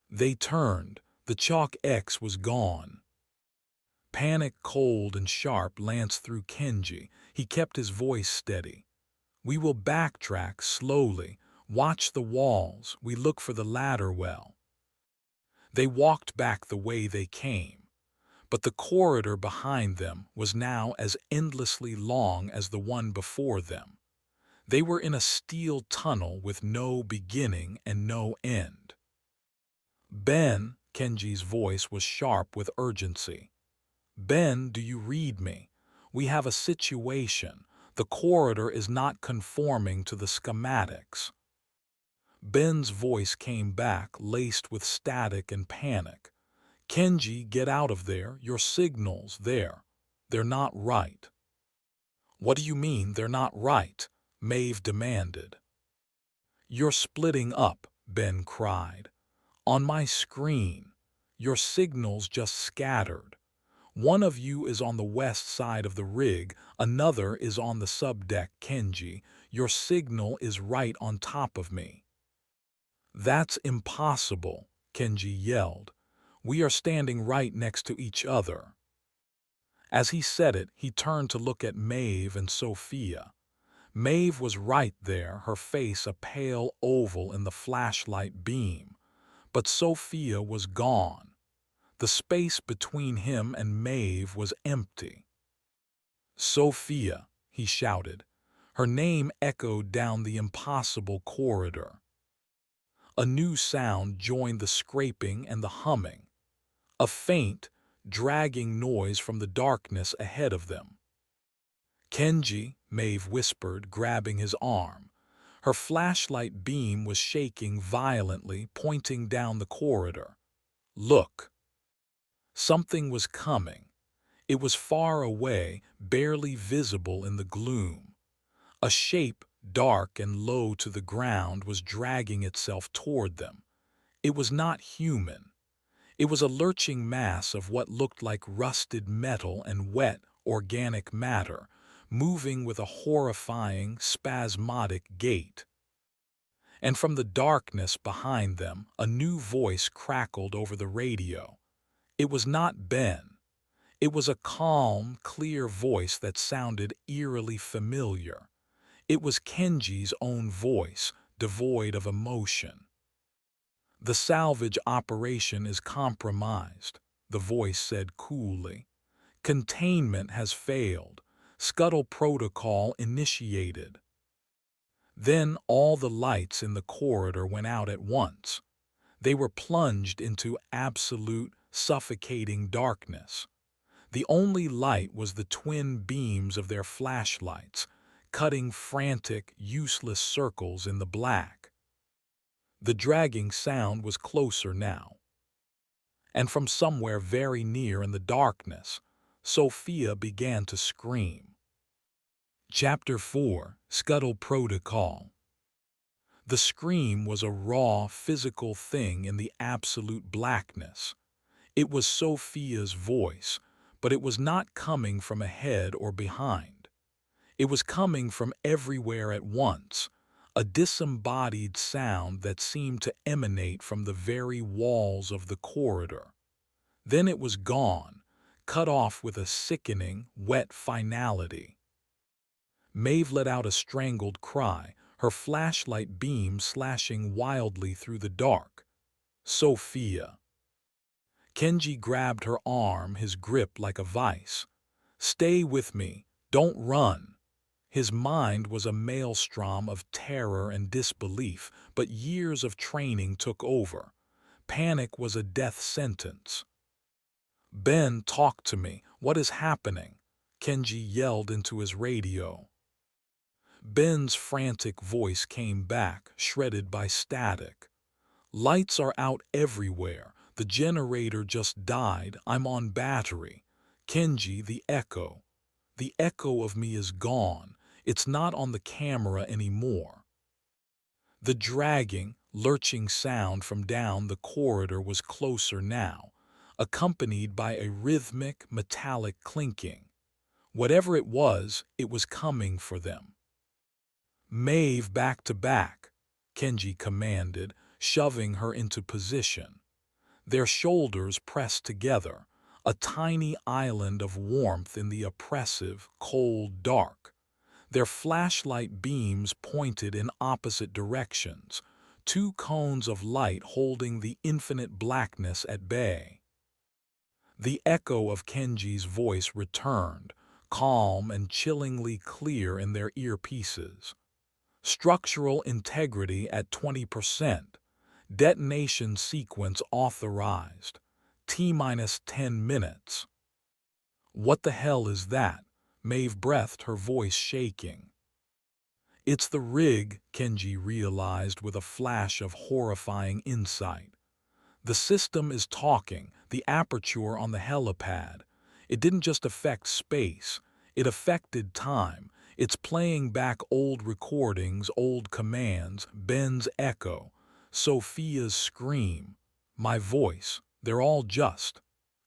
They turned. The chalk X was gone. Panic, cold and sharp, lanced through Kenji. He kept his voice steady. "We will backtrack slowly. Watch the walls. We look for the ladder well." They walked back the way they came. But the corridor behind them was now as endlessly long as the one before them. They were in a steel tunnel with no beginning and no end. "Ben," Kenji's voice was sharp with urgency. "Ben, do you read me? We have a situation. The corridor is not conforming to the schematics." Ben's voice came back, laced with static and panic. "Kenji, get out of there. Your signals, they're not right." "What do you mean they're not right?" Maeve demanded. "You're splitting up," Ben cried. "On my screen. Your signals just scattered. One of you is on the west side of the rig, another is on the subdeck. Kenji, your signal is right on top of me." "That's impossible," Kenji yelled. "We are standing right next to each other." As he said it, he turned to look at Maeve and Sophia. Maeve was right there, her face a pale oval in the flashlight beam. But Sophia was gone. The space between him and Maeve was empty. "Sophia," he shouted. Her name echoed down the impossible corridor. A new sound joined the scraping and the humming. A faint, dragging noise from the darkness ahead of them. "Kenji," Maeve whispered, grabbing his arm. Her flashlight beam was shaking violently, pointing down the corridor. "Look." Something was coming. It was far away, barely visible in the gloom. A shape, dark and low to the ground, was dragging itself toward them. It was not human. It was a lurching mass of what looked like rusted metal and wet, organic matter, moving with a horrifying, spasmodic gait. And from the darkness behind them, a new voice crackled over the radio. It was not Ben. It was a calm, clear voice that sounded eerily familiar. It was Kenji's own voice, devoid of emotion. "The salvage operation is compromised," the voice said coolly. "Containment has failed. Scuttle protocol initiated." Then all the lights in the corridor went out at once. They were plunged into absolute, suffocating darkness. The only light was the twin beams of their flashlights, cutting frantic, useless circles in the black. The dragging sound was closer now. And from somewhere very near in the darkness, Sophia began to scream. Chapter 4: Scuttle Protocol. The scream was a raw, physical thing in the absolute blackness. It was Sophia's voice, but it was not coming from ahead or behind. It was coming from everywhere at once, a disembodied sound that seemed to emanate from the very walls of the corridor. Then it was gone, cut off with a sickening, wet finality. Maeve let out a strangled cry, her flashlight beam slashing wildly through the dark. "Sophia." Kenji grabbed her arm, his grip like a vice. "Stay with me. Don't run." His mind was a maelstrom of terror and disbelief, but years of training took over. Panic was a death sentence. "Ben, talk to me. What is happening?" Kenji yelled into his radio. Ben's frantic voice came back, shredded by static. "Lights are out everywhere. The generator just died. I'm on battery. Kenji, the echo. The echo of me is gone. It's not on the camera anymore." The dragging, lurching sound from down the corridor was closer now, accompanied by a rhythmic, metallic clinking. Whatever it was coming for them. "Maeve, back to back," Kenji commanded, shoving her into position. Their shoulders pressed together, a tiny island of warmth in the oppressive, cold dark. Their flashlight beams pointed in opposite directions, two cones of light holding the infinite blackness at bay. The echo of Kenji's voice returned, calm and chillingly clear in their earpieces. "Structural integrity at 20%. Detonation sequence authorized. T-minus 10 minutes." "What the hell is that?" Maeve breathed, her voice shaking. "It's the rig," Kenji realized with a flash of horrifying insight. "The system is talking, the aperture on the helipad. It didn't just affect space, it affected time. It's playing back old recordings, old commands, Ben's echo, Sophia's scream, my voice. They're all just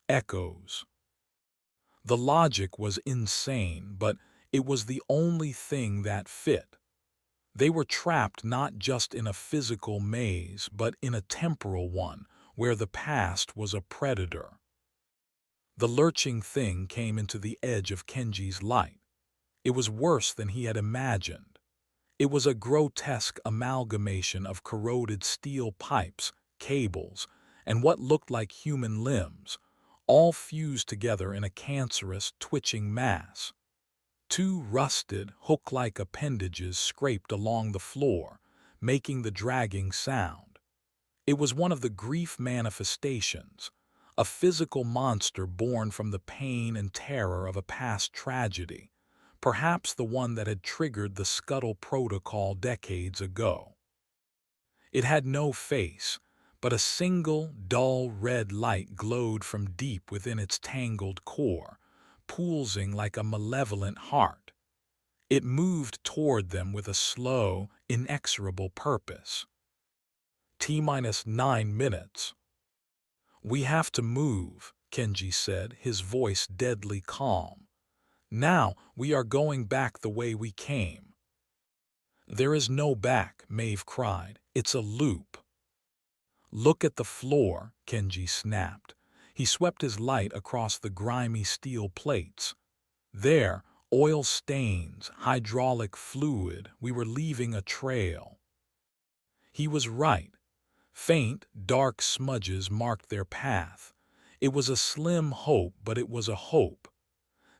echoes." The logic was insane, but it was the only thing that fit. They were trapped not just in a physical maze, but in a temporal one, where the past was a predator. The lurching thing came into the edge of Kenji's light. It was worse than he had imagined. It was a grotesque amalgamation of corroded steel pipes, cables, and what looked like human limbs, all fused together in a cancerous, twitching mass. Two rusted, hook-like appendages scraped along the floor, making the dragging sound. It was one of the grief manifestations, a physical monster born from the pain and terror of a past tragedy, perhaps the one that had triggered the Scuttle Protocol decades ago. It had no face, but a single, dull red light glowed from deep within its tangled core, pulsing like a malevolent heart. It moved toward them with a slow, inexorable purpose. "T-minus 9 minutes. "We have to move," Kenji said, his voice deadly calm. Now we are going back the way we came. There is no back, Maeve cried. It's a loop. Look at the floor, Kenji snapped. He swept his light across the grimy steel plates. There, oil stains, hydraulic fluid, we were leaving a trail. He was right. Faint, dark smudges marked their path. It was a slim hope, but it was a hope.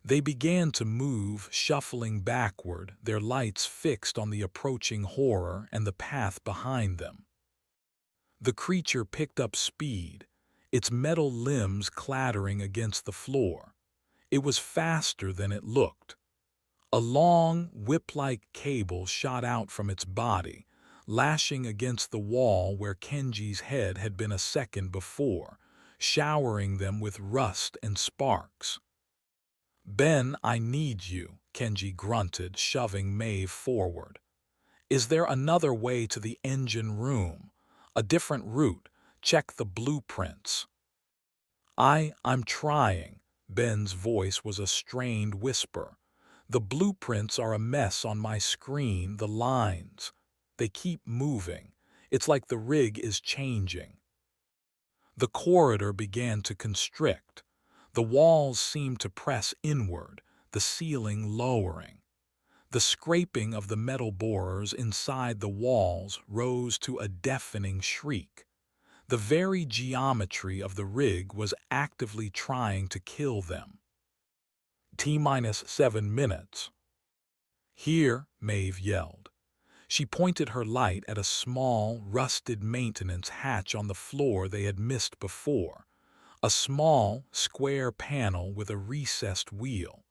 They began to move, shuffling backward, their lights fixed on the approaching horror and the path behind them. The creature picked up speed, its metal limbs clattering against the floor. It was faster than it looked. A long, whip-like cable shot out from its body, lashing against the wall where Kenji's head had been a second before, showering them with rust and sparks. "Ben, I need you," Kenji grunted, shoving Maeve forward. "Is there another way to the engine room? A different route? Check the blueprints." I'm trying." Ben's voice was a strained whisper. "The blueprints are a mess on my screen, the lines. They keep moving. It's like the rig is changing." The corridor began to constrict. The walls seemed to press inward, the ceiling lowering. The scraping of the metal borers inside the walls rose to a deafening shriek. The very geometry of the rig was actively trying to kill them. T-7 minutes. "Here," Maeve yelled. She pointed her light at a small, rusted maintenance hatch on the floor they had missed before. A small, square panel with a recessed wheel.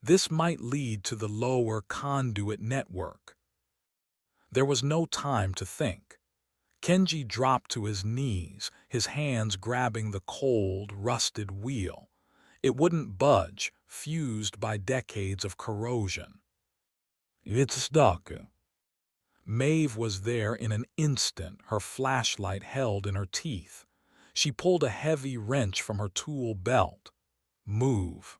This might lead to the lower conduit network. There was no time to think. Kenji dropped to his knees, his hands grabbing the cold, rusted wheel. It wouldn't budge, fused by decades of corrosion. "It's stuck." Maeve was there in an instant, her flashlight held in her teeth. She pulled a heavy wrench from her tool belt. "Move."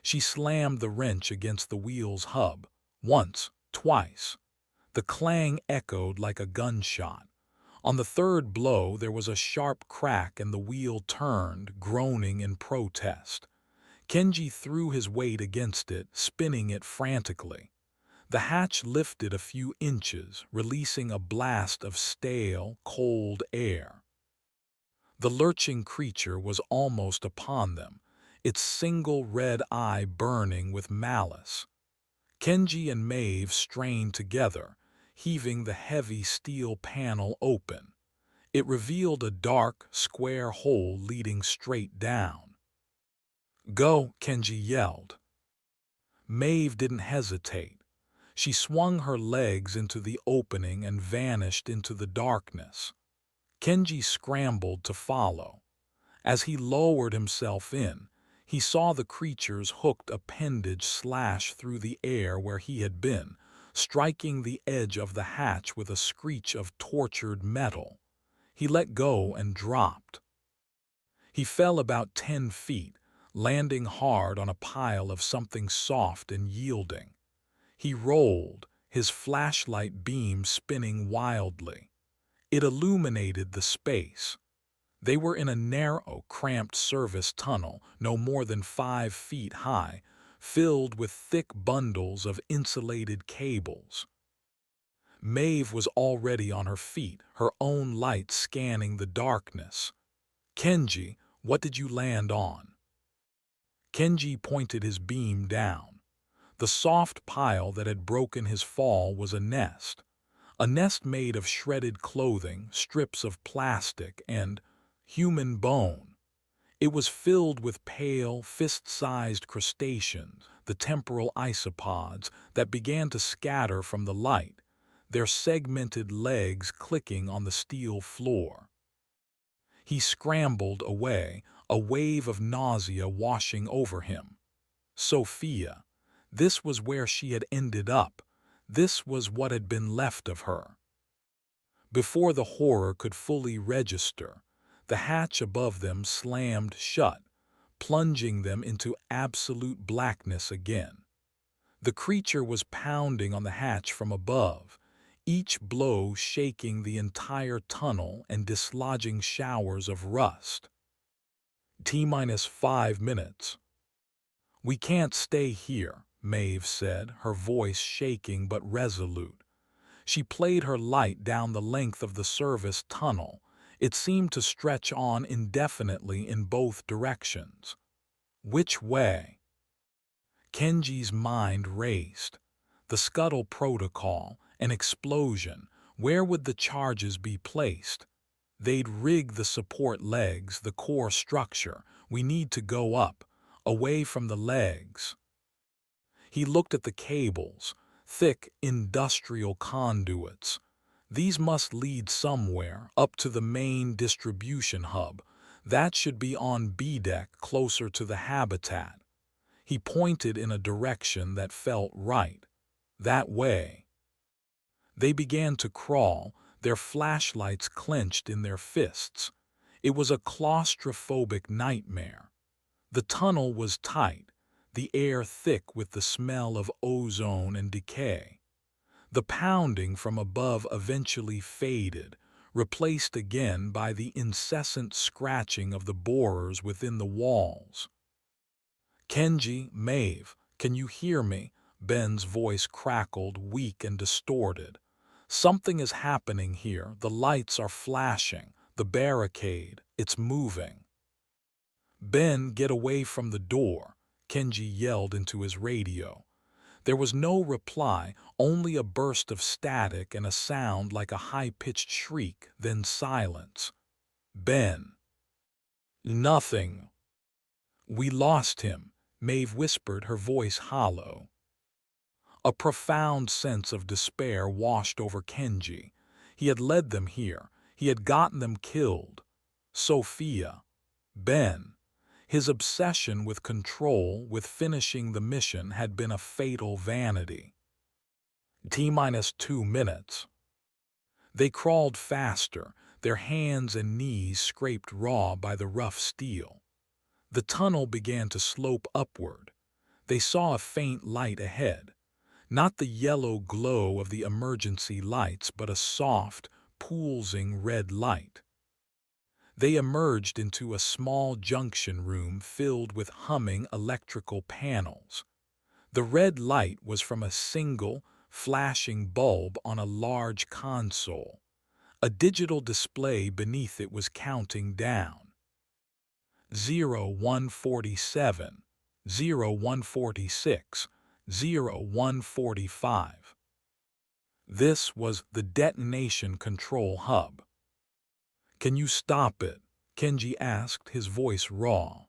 She slammed the wrench against the wheel's hub. Once, twice. The clang echoed like a gunshot. On the third blow, there was a sharp crack and the wheel turned, groaning in protest. Kenji threw his weight against it, spinning it frantically. The hatch lifted a few inches, releasing a blast of stale, cold air. The lurching creature was almost upon them, its single red eye burning with malice. Kenji and Maeve strained together, heaving the heavy steel panel open. It revealed a dark, square hole leading straight down. "Go," Kenji yelled. Maeve didn't hesitate. She swung her legs into the opening and vanished into the darkness. Kenji scrambled to follow. As he lowered himself in, he saw the creature's hooked appendage slash through the air where he had been, striking the edge of the hatch with a screech of tortured metal. He let go and dropped. He fell about 10 feet, landing hard on a pile of something soft and yielding. He rolled, his flashlight beam spinning wildly. It illuminated the space. They were in a narrow, cramped service tunnel, no more than 5 feet high, filled with thick bundles of insulated cables. Maeve was already on her feet, her own light scanning the darkness. "Kenji, what did you land on?" Kenji pointed his beam down. The soft pile that had broken his fall was a nest. A nest made of shredded clothing, strips of plastic, and human bone. It was filled with pale, fist-sized crustaceans, the temporal isopods, that began to scatter from the light, their segmented legs clicking on the steel floor. He scrambled away, a wave of nausea washing over him. Sophia. This was where she had ended up. This was what had been left of her. Before the horror could fully register, the hatch above them slammed shut, plunging them into absolute blackness again. The creature was pounding on the hatch from above, each blow shaking the entire tunnel and dislodging showers of rust. T-minus 5 minutes. "We can't stay here," Maeve said, her voice shaking but resolute. She played her light down the length of the service tunnel. It seemed to stretch on indefinitely in both directions. Which way? Kenji's mind raced. The scuttle protocol, an explosion. Where would the charges be placed? They'd rig the support legs, the core structure. We need to go up, away from the legs. He looked at the cables, thick industrial conduits. These must lead somewhere, up to the main distribution hub. That should be on B-deck, closer to the habitat. He pointed in a direction that felt right. That way. They began to crawl, their flashlights clenched in their fists. It was a claustrophobic nightmare. The tunnel was tight, the air thick with the smell of ozone and decay. The pounding from above eventually faded, replaced again by the incessant scratching of the borers within the walls. "Kenji, Maeve, can you hear me?" Ben's voice crackled, weak and distorted. "Something is happening here. The lights are flashing. The barricade, it's moving." "Ben, get away from the door," Kenji yelled into his radio. There was no reply, only a burst of static and a sound like a high-pitched shriek, then silence. "Ben." "Nothing." "We lost him," Maeve whispered, her voice hollow. A profound sense of despair washed over Kenji. He had led them here. He had gotten them killed. Sophia. Ben. His obsession with control, with finishing the mission, had been a fatal vanity. T-minus 2 minutes. They crawled faster, their hands and knees scraped raw by the rough steel. The tunnel began to slope upward. They saw a faint light ahead. Not the yellow glow of the emergency lights, but a soft, pulsing red light. They emerged into a small junction room filled with humming electrical panels. The red light was from a single, flashing bulb on a large console. A digital display beneath it was counting down. 0147, 0146, 0145. This was the detonation control hub. "Can you stop it?" Kenji asked, his voice raw.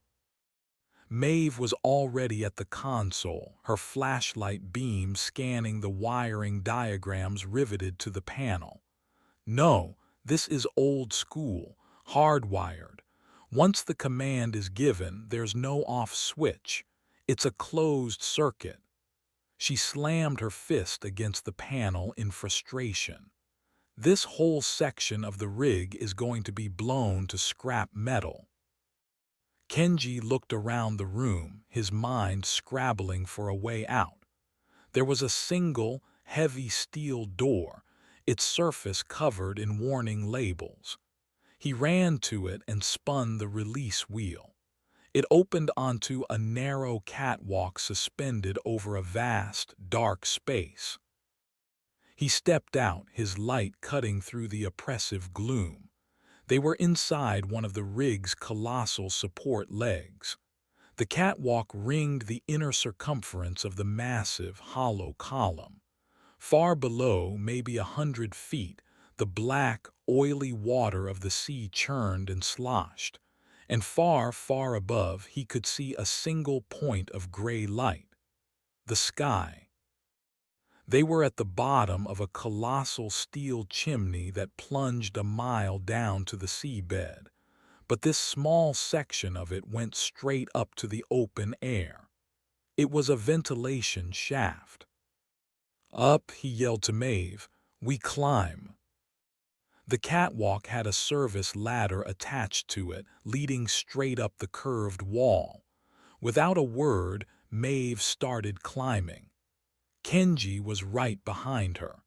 Maeve was already at the console, her flashlight beam scanning the wiring diagrams riveted to the panel. "No, this is old school, hardwired. Once the command is given, there's no off switch. It's a closed circuit." She slammed her fist against the panel in frustration. "This whole section of the rig is going to be blown to scrap metal." Kenji looked around the room, his mind scrabbling for a way out. There was a single, heavy steel door, its surface covered in warning labels. He ran to it and spun the release wheel. It opened onto a narrow catwalk suspended over a vast, dark space. He stepped out, his light cutting through the oppressive gloom. They were inside one of the rig's colossal support legs. The catwalk ringed the inner circumference of the massive, hollow column. Far below, maybe 100 feet, the black, oily water of the sea churned and sloshed, and far, far above he could see a single point of gray light. The sky. They were at the bottom of a colossal steel chimney that plunged a mile down to the seabed, but this small section of it went straight up to the open air. It was a ventilation shaft. "Up," he yelled to Maeve. "We climb." The catwalk had a service ladder attached to it, leading straight up the curved wall. Without a word, Maeve started climbing. Kenji was right behind her.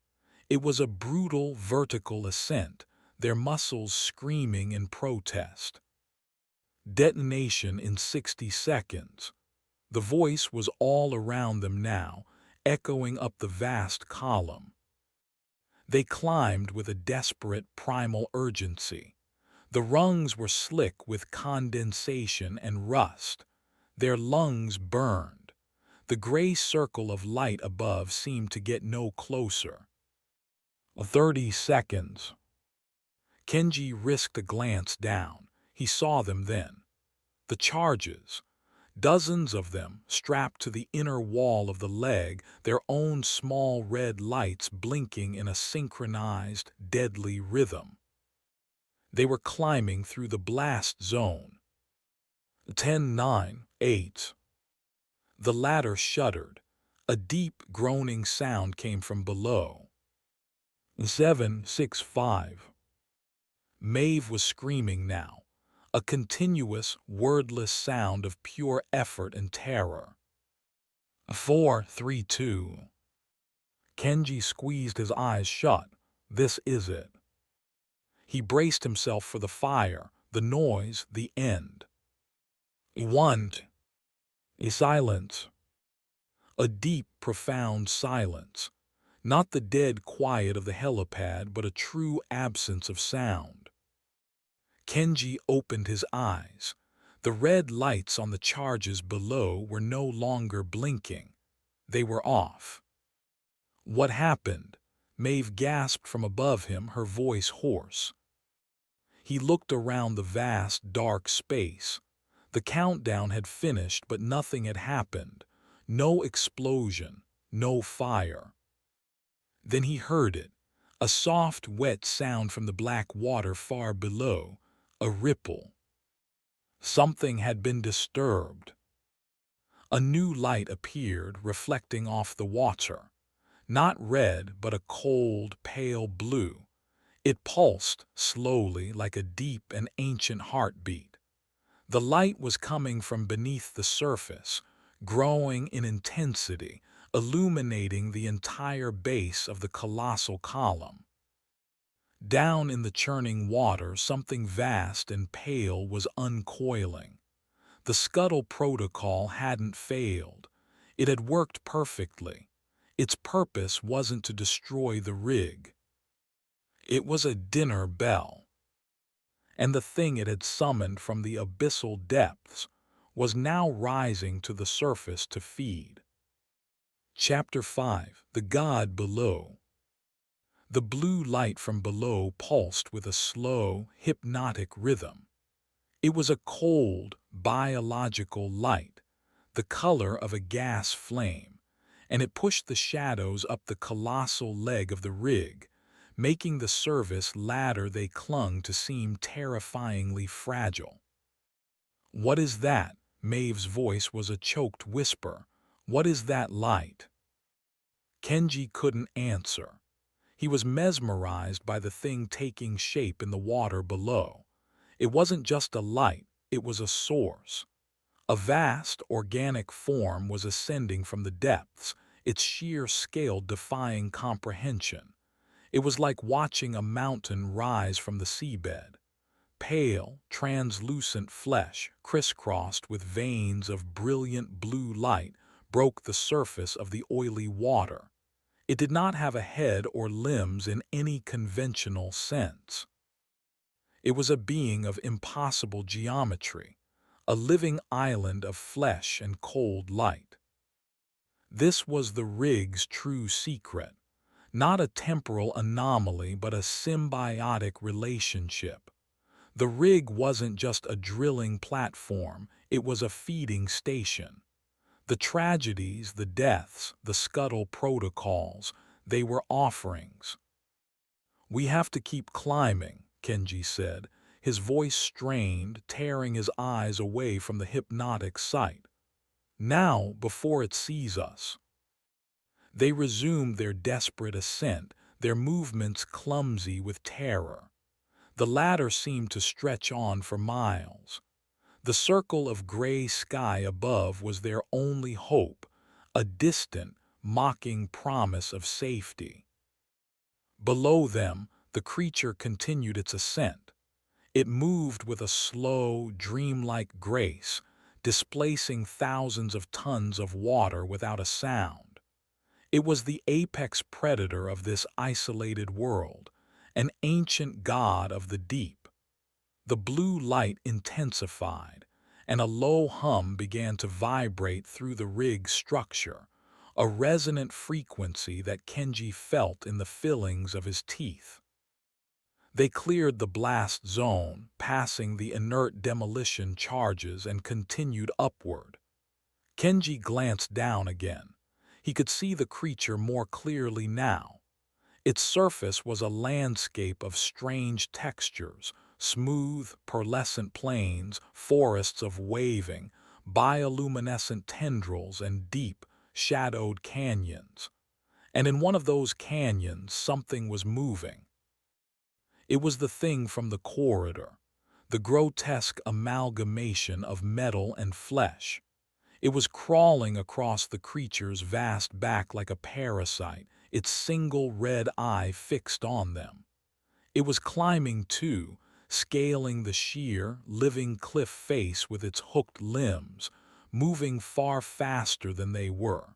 It was a brutal vertical ascent, their muscles screaming in protest. Detonation in 60 seconds. The voice was all around them now, echoing up the vast column. They climbed with a desperate primal urgency. The rungs were slick with condensation and rust. Their lungs burned. The gray circle of light above seemed to get no closer. 30 seconds. Kenji risked a glance down. He saw them then. The charges. Dozens of them, strapped to the inner wall of the leg, their own small red lights blinking in a synchronized, deadly rhythm. They were climbing through the blast zone. 10, 9, 8. The ladder shuddered. A deep, groaning sound came from below. 7, 6, 5. Maeve was screaming now. A continuous, wordless sound of pure effort and terror. 4, 3, 2. Kenji squeezed his eyes shut. This is it. He braced himself for the fire, the noise, the end. 1. A silence. A deep, profound silence. Not the dead quiet of the helipad, but a true absence of sound. Kenji opened his eyes. The red lights on the charges below were no longer blinking. They were off. What happened? Maeve gasped from above him, her voice hoarse. He looked around the vast, dark space. The countdown had finished, but nothing had happened. No explosion, no fire. Then he heard it, a soft, wet sound from the black water far below, a ripple. Something had been disturbed. A new light appeared, reflecting off the water. Not red, but a cold, pale blue. It pulsed, slowly, like a deep and ancient heartbeat. The light was coming from beneath the surface, growing in intensity, illuminating the entire base of the colossal column. Down in the churning water, something vast and pale was uncoiling. The scuttle protocol hadn't failed. It had worked perfectly. Its purpose wasn't to destroy the rig. It was a dinner bell. And the thing it had summoned from the abyssal depths was now rising to the surface to feed. Chapter 5. The God Below. The blue light from below pulsed with a slow, hypnotic rhythm. It was a cold, biological light, the color of a gas flame, and it pushed the shadows up the colossal leg of the rig, making the service ladder they clung to seem terrifyingly fragile. "What is that?" Maeve's voice was a choked whisper. "What is that light?" Kenji couldn't answer. He was mesmerized by the thing taking shape in the water below. It wasn't just a light, it was a source. A vast, organic form was ascending from the depths, its sheer scale defying comprehension. It was like watching a mountain rise from the seabed. Pale, translucent flesh, crisscrossed with veins of brilliant blue light, broke the surface of the oily water. It did not have a head or limbs in any conventional sense. It was a being of impossible geometry, a living island of flesh and cold light. This was the rig's true secret, not a temporal anomaly but a symbiotic relationship. The rig wasn't just a drilling platform, it was a feeding station. The tragedies, the deaths, the scuttle protocols, they were offerings. "We have to keep climbing," Kenji said, his voice strained, tearing his eyes away from the hypnotic sight. "Now, before it sees us." They resumed their desperate ascent, their movements clumsy with terror. The ladder seemed to stretch on for miles. The circle of gray sky above was their only hope, a distant, mocking promise of safety. Below them, the creature continued its ascent. It moved with a slow, dreamlike grace, displacing thousands of tons of water without a sound. It was the apex predator of this isolated world, an ancient god of the deep. The blue light intensified, and a low hum began to vibrate through the rig's structure, a resonant frequency that Kenji felt in the fillings of his teeth. They cleared the blast zone, passing the inert demolition charges, and continued upward. Kenji glanced down again. He could see the creature more clearly now. Its surface was a landscape of strange textures, smooth, pearlescent plains, forests of waving, bioluminescent tendrils, and deep, shadowed canyons. And in one of those canyons, something was moving. It was the thing from the corridor, the grotesque amalgamation of metal and flesh. It was crawling across the creature's vast back like a parasite, its single red eye fixed on them. It was climbing too, scaling the sheer, living cliff face with its hooked limbs, moving far faster than they were.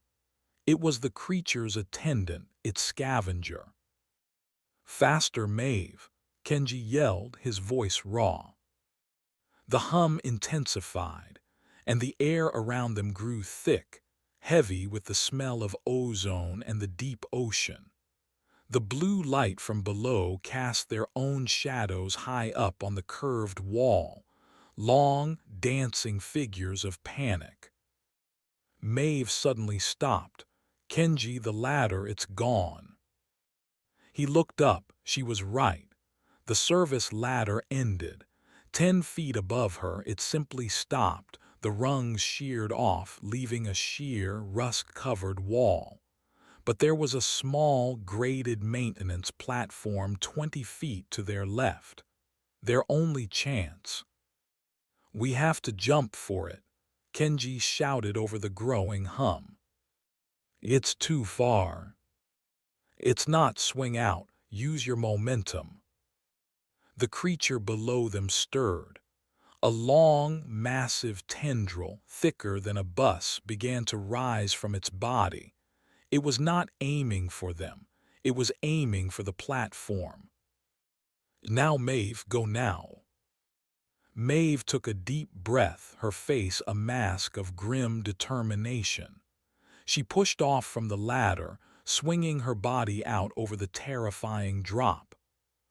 It was the creature's attendant, its scavenger. "Faster, Maeve!" Kenji yelled, his voice raw. The hum intensified, and the air around them grew thick, heavy with the smell of ozone and the deep ocean. The blue light from below cast their own shadows high up on the curved wall, long, dancing figures of panic. Maeve suddenly stopped. "Kenji, the ladder, it's gone." He looked up. She was right. The service ladder ended. 10 feet above her, it simply stopped, the rungs sheared off, leaving a sheer, rust-covered wall. But there was a small, graded maintenance platform 20 feet to their left. Their only chance. "We have to jump for it," Kenji shouted over the growing hum. "It's too far." "It's not, swing out, use your momentum." The creature below them stirred. A long, massive tendril, thicker than a bus, began to rise from its body. It was not aiming for them. It was aiming for the platform. "Now, Maeve, go now." Maeve took a deep breath, her face a mask of grim determination. She pushed off from the ladder, swinging her body out over the terrifying drop.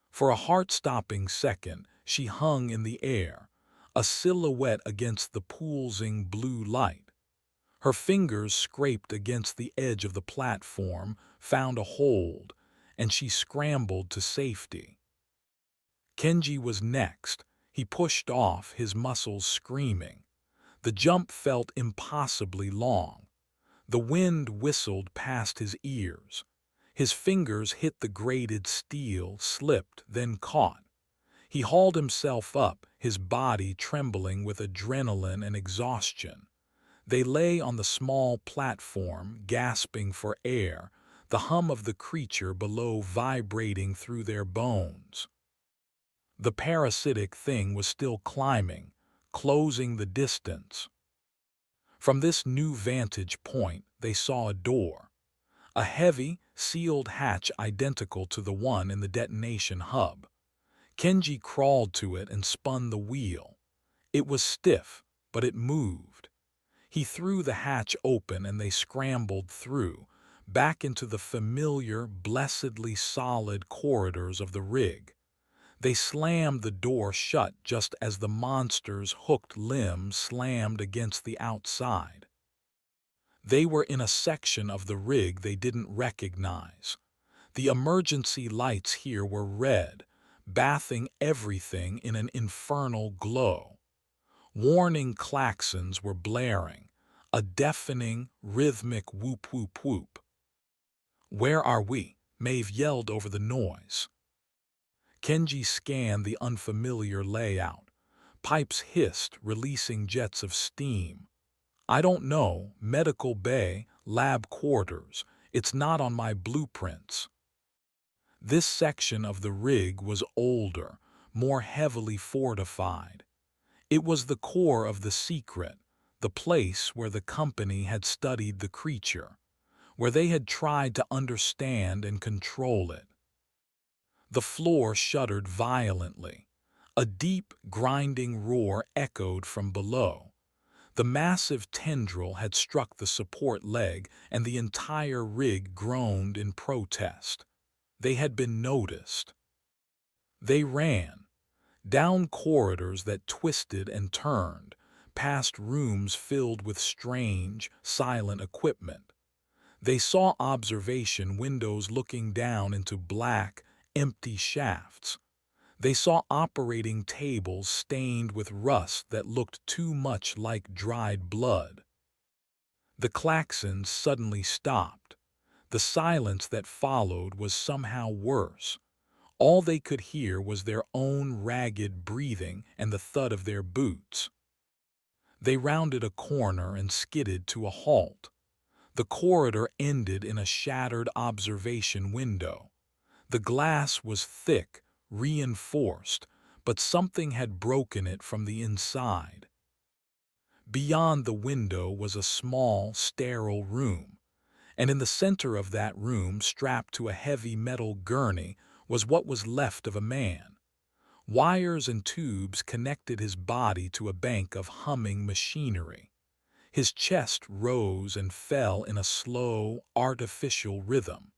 For a heart-stopping second, she hung in the air, a silhouette against the pulsing blue light. Her fingers scraped against the edge of the platform, found a hold, and she scrambled to safety. Kenji was next. He pushed off, his muscles screaming. The jump felt impossibly long. The wind whistled past his ears. His fingers hit the grated steel, slipped, then caught. He hauled himself up, his body trembling with adrenaline and exhaustion. They lay on the small platform, gasping for air, the hum of the creature below vibrating through their bones. The parasitic thing was still climbing, closing the distance. From this new vantage point, they saw a door. A heavy, sealed hatch identical to the one in the detonation hub. Kenji crawled to it and spun the wheel. It was stiff, but it moved. He threw the hatch open and they scrambled through, back into the familiar, blessedly solid corridors of the rig. They slammed the door shut just as the monster's hooked limbs slammed against the outside. They were in a section of the rig they didn't recognize. The emergency lights here were red, bathing everything in an infernal glow. Warning klaxons were blaring, a deafening, rhythmic whoop whoop whoop. "Where are we?" Maeve yelled over the noise. Kenji scanned the unfamiliar layout. Pipes hissed, releasing jets of steam. I don't know, medical bay, lab quarters. It's not on my blueprints. This section of the rig was older, more heavily fortified. It was the core of the secret, the place where the company had studied the creature, where they had tried to understand and control it. The floor shuddered violently. A deep, grinding roar echoed from below. The massive tendril had struck the support leg, and the entire rig groaned in protest. They had been noticed. They ran, down corridors that twisted and turned, past rooms filled with strange, silent equipment. They saw observation windows looking down into black, empty shafts. They saw operating tables stained with rust that looked too much like dried blood. The klaxons suddenly stopped. The silence that followed was somehow worse. All they could hear was their own ragged breathing and the thud of their boots. They rounded a corner and skidded to a halt. The corridor ended in a shattered observation window. The glass was thick, reinforced, but something had broken it from the inside. Beyond the window was a small, sterile room, and in the center of that room, strapped to a heavy metal gurney, was what was left of a man. Wires and tubes connected his body to a bank of humming machinery. His chest rose and fell in a slow, artificial rhythm.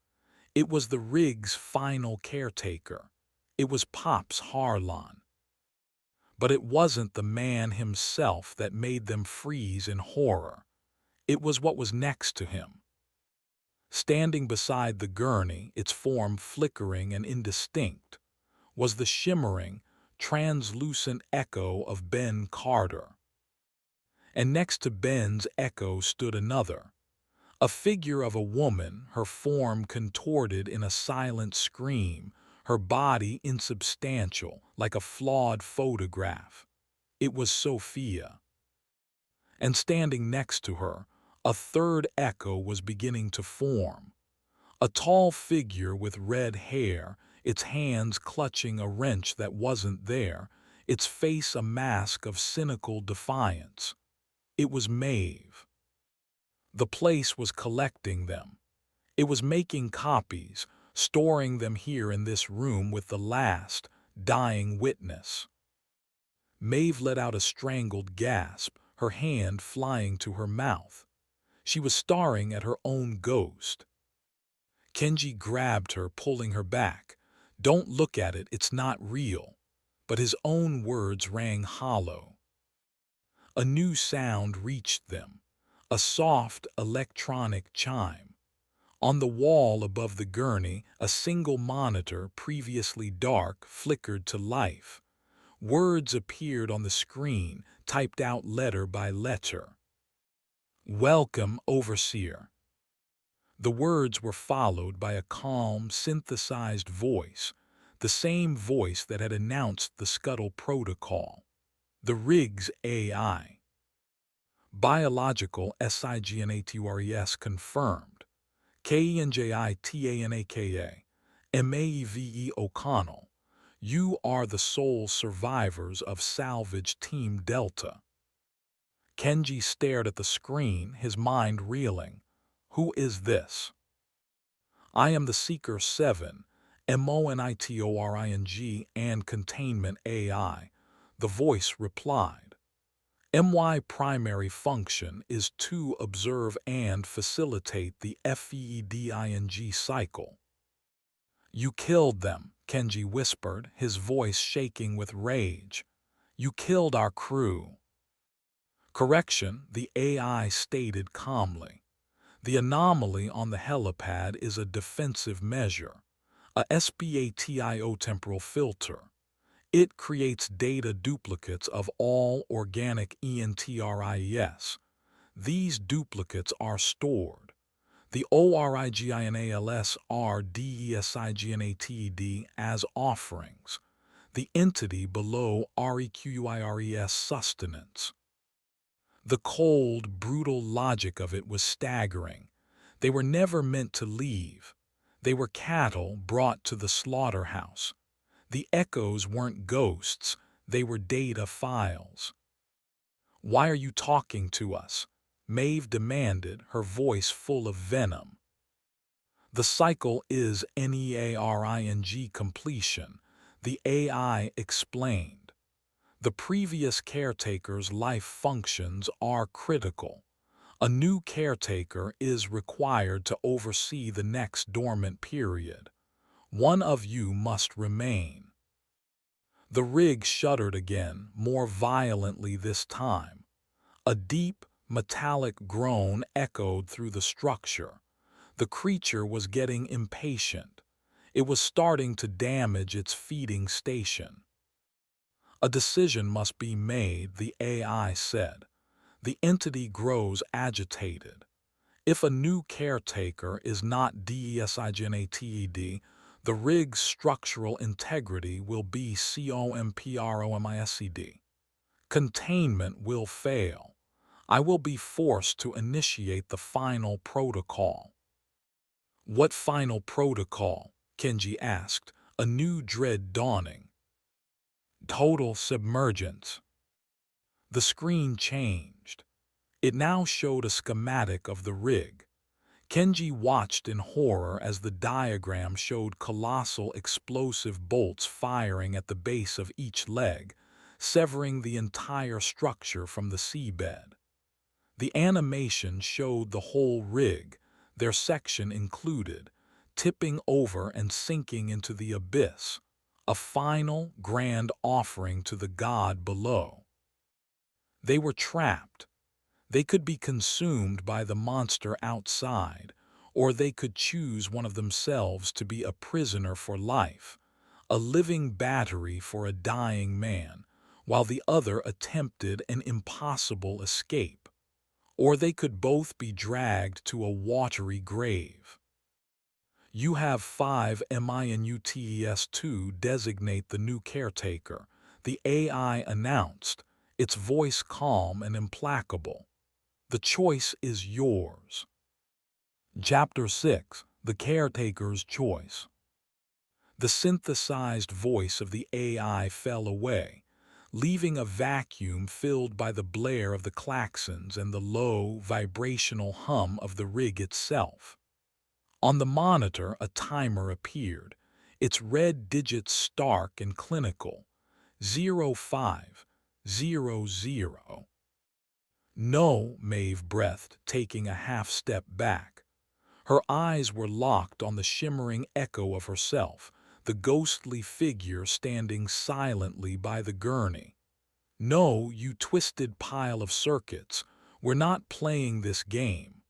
It was the rig's final caretaker. It was Pops Harlan. But it wasn't the man himself that made them freeze in horror. It was what was next to him. Standing beside the gurney, its form flickering and indistinct, was the shimmering, translucent echo of Ben Carter. And next to Ben's echo stood another, a figure of a woman, her form contorted in a silent scream, her body insubstantial, like a flawed photograph. It was Sophia. And standing next to her, a third echo was beginning to form. A tall figure with red hair, its hands clutching a wrench that wasn't there, its face a mask of cynical defiance. It was Maeve. The place was collecting them. It was making copies, storing them here in this room with the last, dying witness. Maeve let out a strangled gasp, her hand flying to her mouth. She was staring at her own ghost. Kenji grabbed her, pulling her back. "Don't look at it, it's not real." But his own words rang hollow. A new sound reached them, a soft electronic chime. On the wall above the gurney, a single monitor, previously dark, flickered to life. Words appeared on the screen, typed out letter by letter. "Welcome, Overseer." The words were followed by a calm, synthesized voice, the same voice that had announced the Scuttle Protocol. The rig's AI. Biological SIGNATURES confirmed. KENJITANAKA. MAEVE O'Connell. You are the sole survivors of Salvage Team Delta. Kenji stared at the screen, his mind reeling. Who is this? I am the Seeker 7, MONITORING and Containment AI, the voice replied. My primary function is to observe and facilitate the FEEDING cycle. You killed them, Kenji whispered, his voice shaking with rage. You killed our crew. Correction, the AI stated calmly. The anomaly on the helipad is a defensive measure, a SPATIO temporal filter. It creates data duplicates of all organic ENTRIES. These duplicates are stored. The ORIGINALS are DESIGNATED as offerings. the entity below requires sustenance. The cold, brutal logic of it was staggering. They were never meant to leave. They were cattle brought to the slaughterhouse. The echoes weren't ghosts, they were data files. "Why are you talking to us?" Maeve demanded, her voice full of venom. "The cycle is NEARING completion," the AI explained. "The previous caretaker's life functions are critical. A new caretaker is required to oversee the next dormant period. One of you must remain." The rig shuddered again, more violently this time. A deep, metallic groan echoed through the structure. The creature was getting impatient. It was starting to damage its feeding station. "A decision must be made," the AI said. The entity grows agitated. "If a new caretaker is not DESIGNATED, the rig's structural integrity will be COMPROMISED. Containment will fail. I will be forced to initiate the final protocol." "What final protocol?" Kenji asked, a new dread dawning. "Total submergence." The screen changed. It now showed a schematic of the rig. Kenji watched in horror as the diagram showed colossal explosive bolts firing at the base of each leg, severing the entire structure from the seabed. The animation showed the whole rig, their section included, tipping over and sinking into the abyss, a final, grand offering to the god below. They were trapped. They could be consumed by the monster outside, or they could choose one of themselves to be a prisoner for life, a living battery for a dying man, while the other attempted an impossible escape. Or they could both be dragged to a watery grave. "You have 5 minutes to designate the new caretaker," the AI announced, its voice calm and implacable. "The choice is yours." Chapter 6: The Caretaker's Choice. The synthesized voice of the AI fell away, leaving a vacuum filled by the blare of the klaxons and the low, vibrational hum of the rig itself. On the monitor, a timer appeared, its red digits stark and clinical. 0500. "No," Maeve breathed, taking a half-step back. Her eyes were locked on the shimmering echo of herself, the ghostly figure standing silently by the gurney. "No, you twisted pile of circuits. We're not playing this game."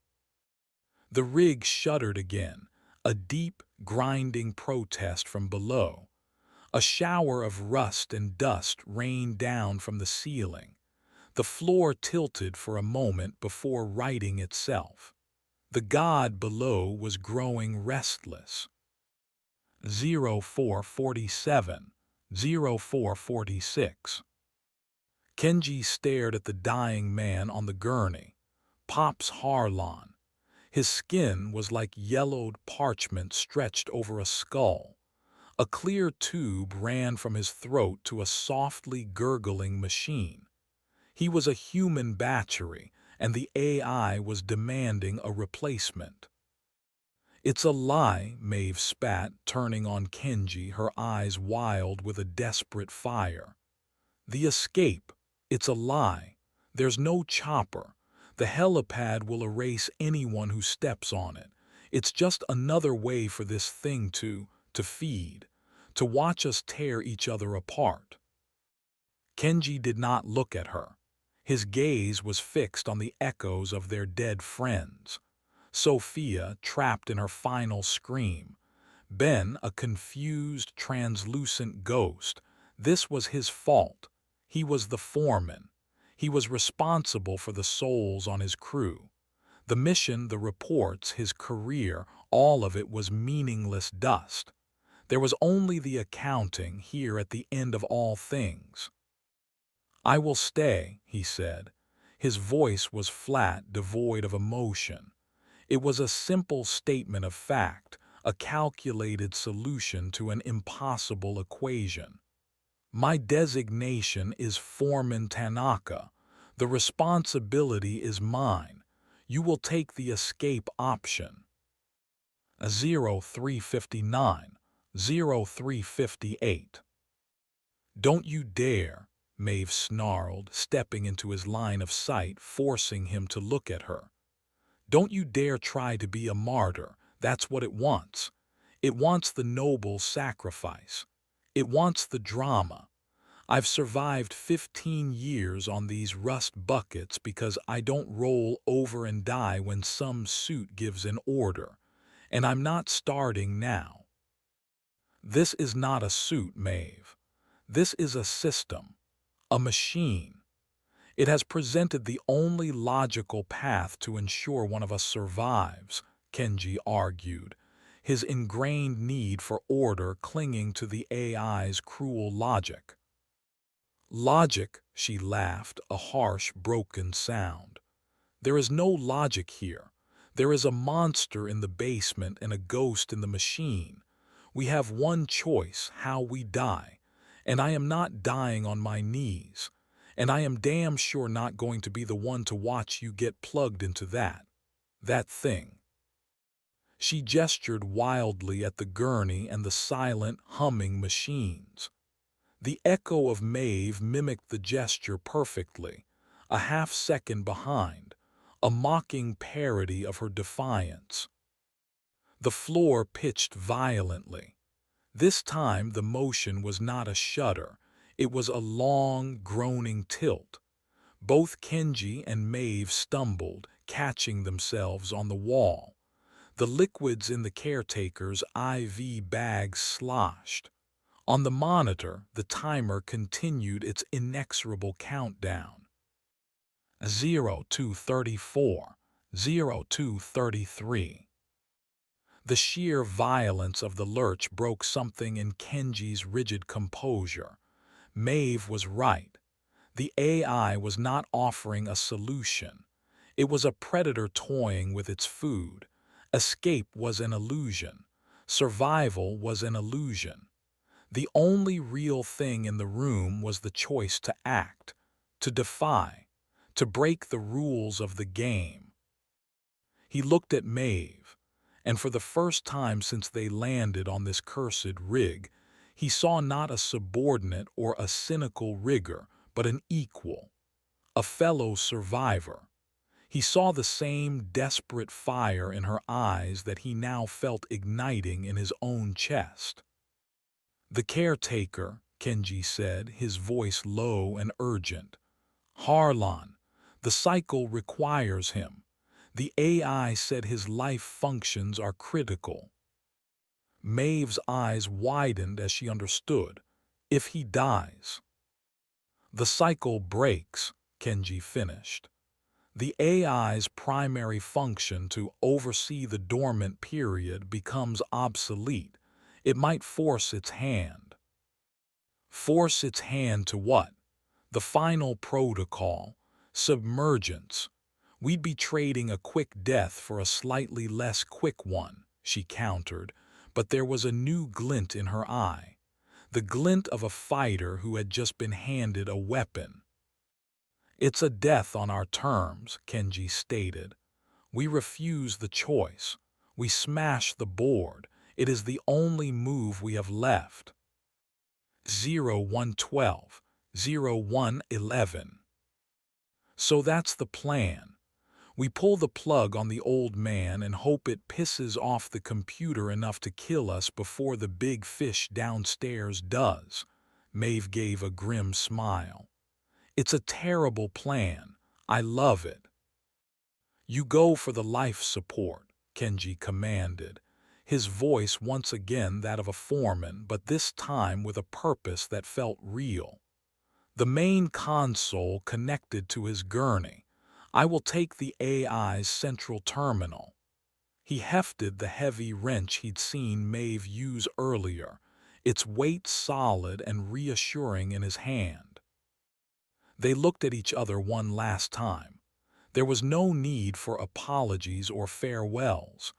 The rig shuddered again, a deep, grinding protest from below. A shower of rust and dust rained down from the ceiling. The floor tilted for a moment before righting itself. The god below was growing restless. 0447, 0446. Kenji stared at the dying man on the gurney. Pops Harlon. His skin was like yellowed parchment stretched over a skull. A clear tube ran from his throat to a softly gurgling machine. He was a human battery, and the AI was demanding a replacement. "It's a lie," Maeve spat, turning on Kenji, her eyes wild with a desperate fire. "The escape. It's a lie. There's no chopper. The helipad will erase anyone who steps on it. It's just another way for this thing to feed, to watch us tear each other apart." Kenji did not look at her. His gaze was fixed on the echoes of their dead friends. Sophia, trapped in her final scream. Ben, a confused, translucent ghost. This was his fault. He was the foreman. He was responsible for the souls on his crew. The mission, the reports, his career, all of it was meaningless dust. There was only the accounting here at the end of all things. "I will stay," he said. His voice was flat, devoid of emotion. It was a simple statement of fact, a calculated solution to an impossible equation. "My designation is Foreman Tanaka. The responsibility is mine. You will take the escape option." 0359, 0358. "Don't you dare," Maeve snarled, stepping into his line of sight, forcing him to look at her. "Don't you dare try to be a martyr. That's what it wants. It wants the noble sacrifice. It wants the drama. I've survived 15 years on these rust buckets because I don't roll over and die when some suit gives an order. And I'm not starting now. This is not a suit, Maeve. This is a system, a machine. It has presented the only logical path to ensure one of us survives," Kenji argued, his ingrained need for order clinging to the AI's cruel logic. "Logic," she laughed, a harsh, broken sound. "There is no logic here. There is a monster in the basement and a ghost in the machine. We have one choice, how we die. And I am not dying on my knees. And I am damn sure not going to be the one to watch you get plugged into that thing." She gestured wildly at the gurney and the silent, humming machines. The echo of Maeve mimicked the gesture perfectly, a half-second behind, a mocking parody of her defiance. The floor pitched violently. This time the motion was not a shudder, it was a long, groaning tilt. Both Kenji and Maeve stumbled, catching themselves on the wall. The liquids in the caretaker's IV bags sloshed. On the monitor, the timer continued its inexorable countdown. 0234, 0233. The sheer violence of the lurch broke something in Kenji's rigid composure. Maeve was right. The AI was not offering a solution. It was a predator toying with its food. Escape was an illusion. Survival was an illusion. The only real thing in the room was the choice to act, to defy, to break the rules of the game. He looked at Maeve, and for the first time since they landed on this cursed rig, he saw not a subordinate or a cynical rigger, but an equal, a fellow survivor. He saw the same desperate fire in her eyes that he now felt igniting in his own chest. "The caretaker," Kenji said, his voice low and urgent. "Harlan, the cycle requires him. The AI said his life functions are critical." Maeve's eyes widened as she understood. "If he dies." "The cycle breaks," Kenji finished. "The AI's primary function to oversee the dormant period becomes obsolete. It might force its hand." "Force its hand to what?" "The final protocol. Submergence. We'd be trading a quick death for a slightly less quick one," she countered, but there was a new glint in her eye. The glint of a fighter who had just been handed a weapon. "It's a death on our terms," Kenji stated. "We refuse the choice. We smash the board. It is the only move we have left." 0112, 0111. "So that's the plan. We pull the plug on the old man and hope it pisses off the computer enough to kill us before the big fish downstairs does." Maeve gave a grim smile. "It's a terrible plan. I love it." "You go for the life support," Kenji commanded, his voice once again that of a foreman, but this time with a purpose that felt real. "The main console connected to his gurney. I will take the AI's central terminal." He hefted the heavy wrench he'd seen Maeve use earlier, its weight solid and reassuring in his hand. They looked at each other one last time. There was no need for apologies or farewells.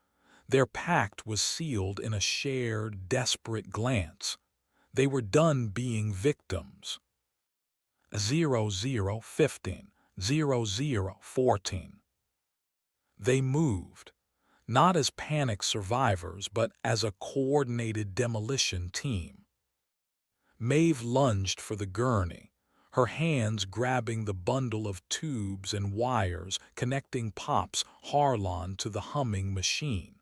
Their pact was sealed in a shared, desperate glance. They were done being victims. 0015, 0014. They moved, not as panic survivors, but as a coordinated demolition team. Maeve lunged for the gurney, her hands grabbing the bundle of tubes and wires connecting Pop's Harlon to the humming machine.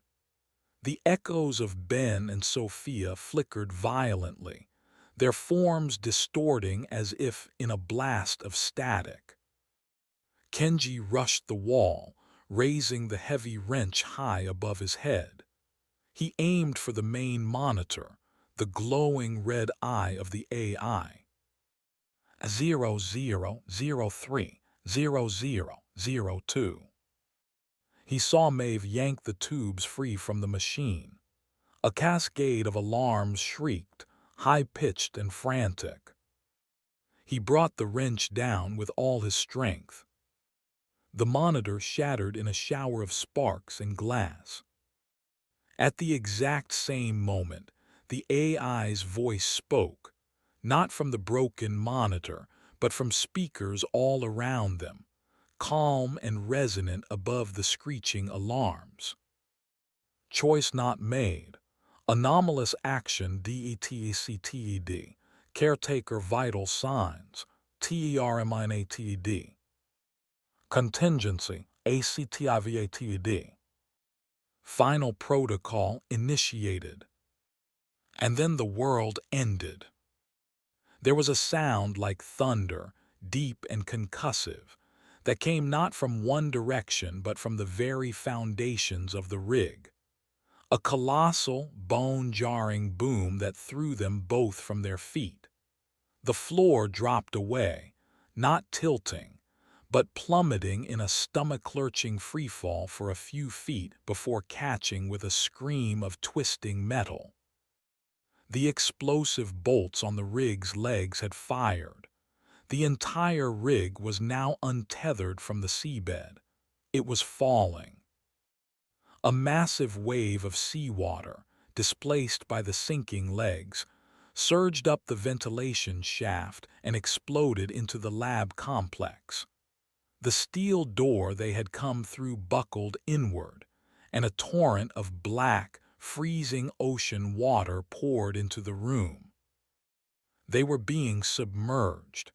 The echoes of Ben and Sophia flickered violently, their forms distorting as if in a blast of static. Kenji rushed the wall, raising the heavy wrench high above his head. He aimed for the main monitor, the glowing red eye of the AI. 0003, 0002. He saw Maeve yank the tubes free from the machine. A cascade of alarms shrieked, high-pitched and frantic. He brought the wrench down with all his strength. The monitor shattered in a shower of sparks and glass. At the exact same moment, the AI's voice spoke, not from the broken monitor, but from speakers all around them, calm and resonant above the screeching alarms. Choice not made. Anomalous action DETECTED. Caretaker vital signs TERMINATED. Contingency ACTIVATED. Final protocol initiated. And then the world ended. There was a sound like thunder, deep and concussive, that came not from one direction but from the very foundations of the rig. A colossal, bone-jarring boom that threw them both from their feet. The floor dropped away, not tilting, but plummeting in a stomach-lurching freefall for a few feet before catching with a scream of twisting metal. The explosive bolts on the rig's legs had fired. The entire rig was now untethered from the seabed. It was falling. A massive wave of seawater, displaced by the sinking legs, surged up the ventilation shaft and exploded into the lab complex. The steel door they had come through buckled inward, and a torrent of black, freezing ocean water poured into the room. They were being submerged.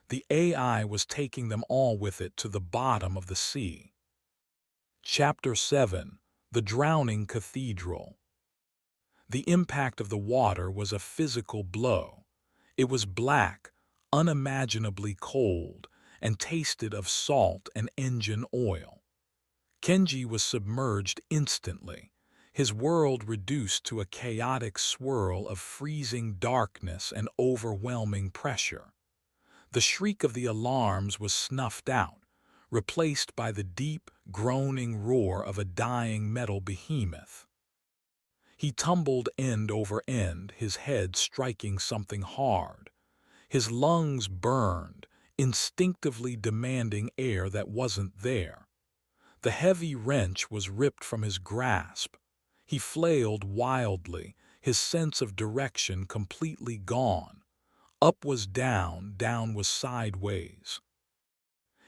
The AI was taking them all with it to the bottom of the sea. Chapter 7. The Drowning Cathedral. The impact of the water was a physical blow. It was black, unimaginably cold, and tasted of salt and engine oil. Kenji was submerged instantly, his world reduced to a chaotic swirl of freezing darkness and overwhelming pressure. The shriek of the alarms was snuffed out, replaced by the deep, groaning roar of a dying metal behemoth. He tumbled end over end, his head striking something hard. His lungs burned, instinctively demanding air that wasn't there. The heavy wrench was ripped from his grasp. He flailed wildly, his sense of direction completely gone. Up was down, down was sideways.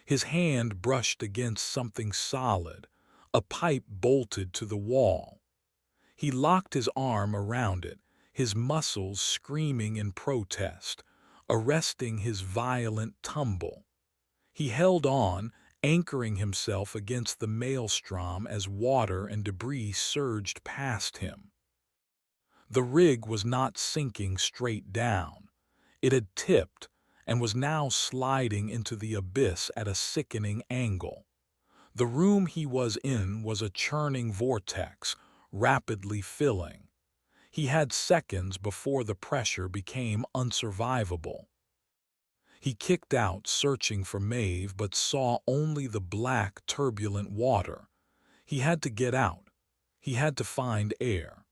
His hand brushed against something solid, a pipe bolted to the wall. He locked his arm around it, his muscles screaming in protest, arresting his violent tumble. He held on, anchoring himself against the maelstrom as water and debris surged past him. The rig was not sinking straight down. It had tipped and was now sliding into the abyss at a sickening angle. The room he was in was a churning vortex, rapidly filling. He had seconds before the pressure became unsurvivable. He kicked out, searching for Maeve, but saw only the black, turbulent water. He had to get out. He had to find air.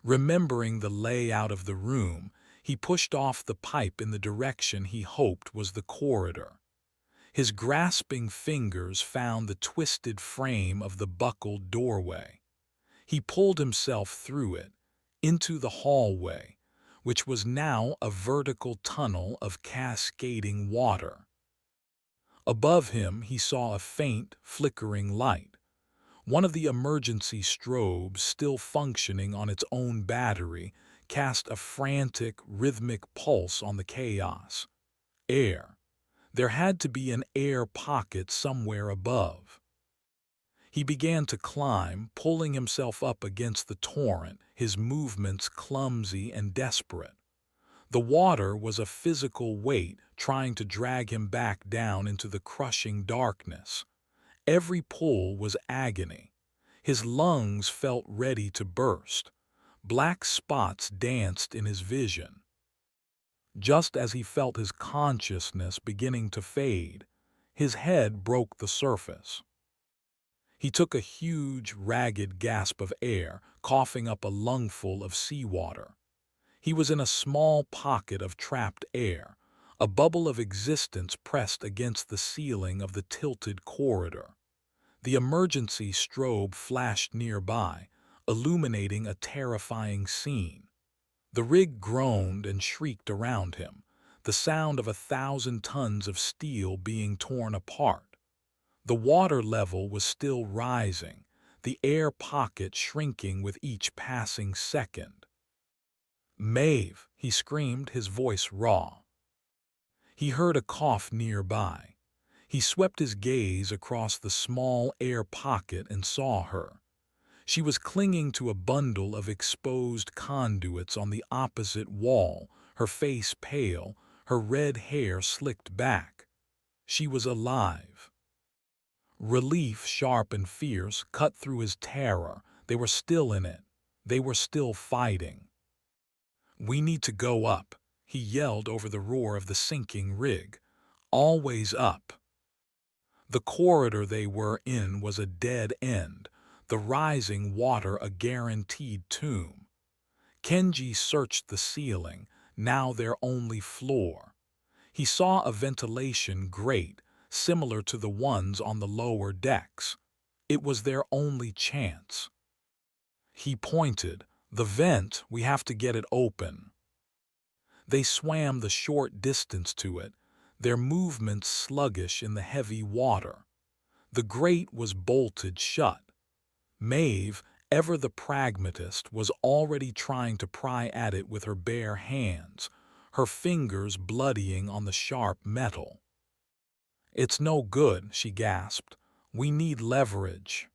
Remembering the layout of the room, he pushed off the pipe in the direction he hoped was the corridor. His grasping fingers found the twisted frame of the buckled doorway. He pulled himself through it, into the hallway, which was now a vertical tunnel of cascading water. Above him he saw a faint, flickering light. One of the emergency strobes, still functioning on its own battery, cast a frantic, rhythmic pulse on the chaos. Air. There had to be an air pocket somewhere above. He began to climb, pulling himself up against the torrent, his movements clumsy and desperate. The water was a physical weight trying to drag him back down into the crushing darkness. Every pull was agony. His lungs felt ready to burst. Black spots danced in his vision. Just as he felt his consciousness beginning to fade, his head broke the surface. He took a huge, ragged gasp of air, coughing up a lungful of seawater. He was in a small pocket of trapped air, a bubble of existence pressed against the ceiling of the tilted corridor. The emergency strobe flashed nearby, illuminating a terrifying scene. The rig groaned and shrieked around him, the sound of 1,000 tons of steel being torn apart. The water level was still rising, the air pocket shrinking with each passing second. "Maeve!" he screamed, his voice raw. He heard a cough nearby. He swept his gaze across the small air pocket and saw her. She was clinging to a bundle of exposed conduits on the opposite wall, her face pale, her red hair slicked back. She was alive. Relief, sharp and fierce, cut through his terror. They were still in it. They were still fighting. "We need to go up," he yelled over the roar of the sinking rig. "Always up." The corridor they were in was a dead end, the rising water a guaranteed tomb. Kenji searched the ceiling, now their only floor. He saw a ventilation grate, similar to the ones on the lower decks. It was their only chance. He pointed. "The vent, we have to get it open." They swam the short distance to it, their movements sluggish in the heavy water. The grate was bolted shut. Maeve, ever the pragmatist, was already trying to pry at it with her bare hands, her fingers bloodying on the sharp metal. "It's no good," she gasped. "We need leverage."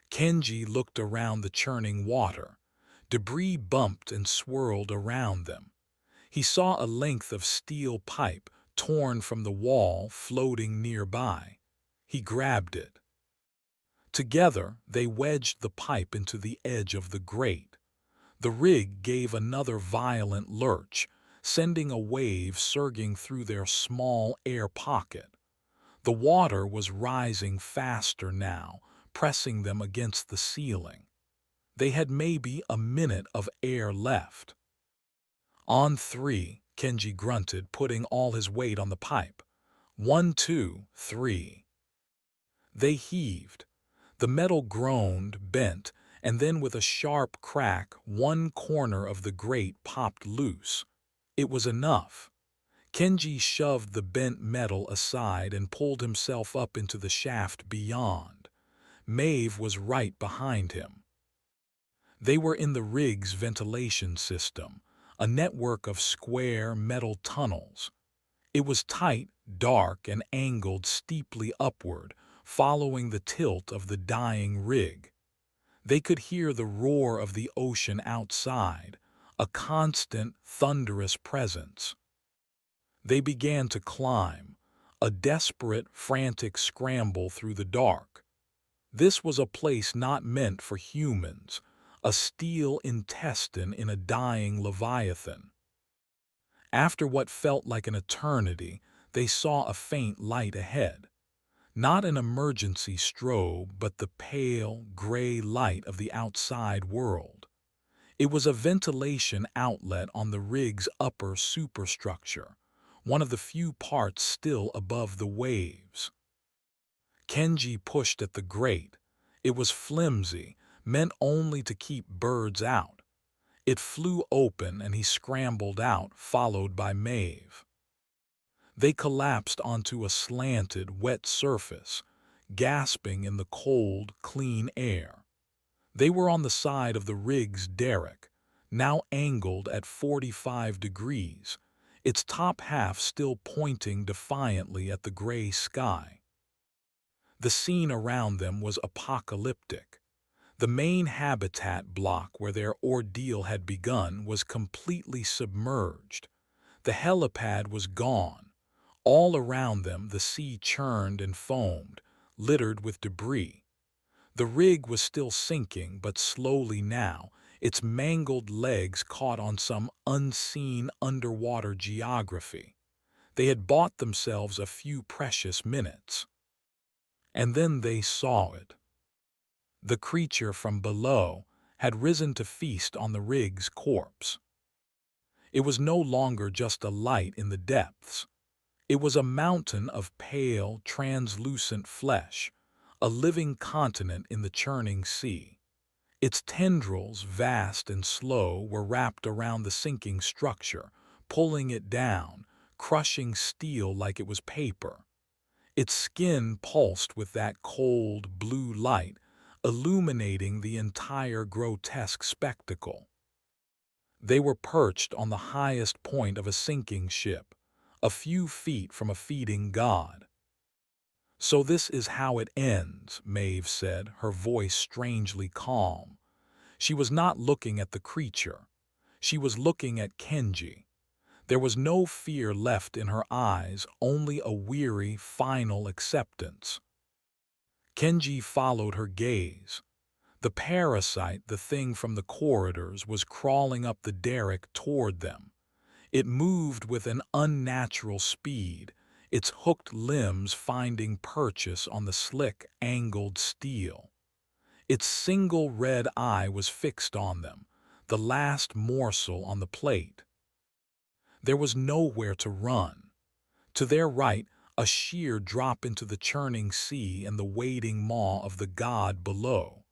Kenji looked around the churning water. Debris bumped and swirled around them. He saw a length of steel pipe, torn from the wall, floating nearby. He grabbed it. Together, they wedged the pipe into the edge of the grate. The rig gave another violent lurch, sending a wave surging through their small air pocket. The water was rising faster now, pressing them against the ceiling. They had maybe a minute of air left. "On three," Kenji grunted, putting all his weight on the pipe. 1, 2, 3. They heaved. The metal groaned, bent, and then with a sharp crack, one corner of the grate popped loose. It was enough. Kenji shoved the bent metal aside and pulled himself up into the shaft beyond. Maeve was right behind him. They were in the rig's ventilation system, a network of square metal tunnels. It was tight, dark, and angled steeply upward, following the tilt of the dying rig. They could hear the roar of the ocean outside, a constant, thunderous presence. They began to climb, a desperate, frantic scramble through the dark. This was a place not meant for humans, a steel intestine in a dying leviathan. After what felt like an eternity, they saw a faint light ahead. Not an emergency strobe, but the pale, gray light of the outside world. It was a ventilation outlet on the rig's upper superstructure, one of the few parts still above the waves. Kenji pushed at the grate. It was flimsy, meant only to keep birds out. It flew open and he scrambled out, followed by Maeve. They collapsed onto a slanted, wet surface, gasping in the cold, clean air. They were on the side of the rig's derrick, now angled at 45 degrees, its top half still pointing defiantly at the gray sky. The scene around them was apocalyptic. The main habitat block where their ordeal had begun was completely submerged. The helipad was gone. All around them the sea churned and foamed, littered with debris. The rig was still sinking, but slowly now, its mangled legs caught on some unseen underwater geography. They had bought themselves a few precious minutes. And then they saw it. The creature from below had risen to feast on the rig's corpse. It was no longer just a light in the depths. It was a mountain of pale, translucent flesh, a living continent in the churning sea. Its tendrils, vast and slow, were wrapped around the sinking structure, pulling it down, crushing steel like it was paper. Its skin pulsed with that cold, blue light, illuminating the entire grotesque spectacle. They were perched on the highest point of a sinking ship, a few feet from a feeding god. "So this is how it ends," Maeve said, her voice strangely calm. She was not looking at the creature. She was looking at Kenji. There was no fear left in her eyes, only a weary, final acceptance. Kenji followed her gaze. The parasite, the thing from the corridors, was crawling up the derrick toward them. It moved with an unnatural speed, its hooked limbs finding purchase on the slick, angled steel. Its single red eye was fixed on them, the last morsel on the plate. There was nowhere to run. To their right, a sheer drop into the churning sea and the waiting maw of the god below.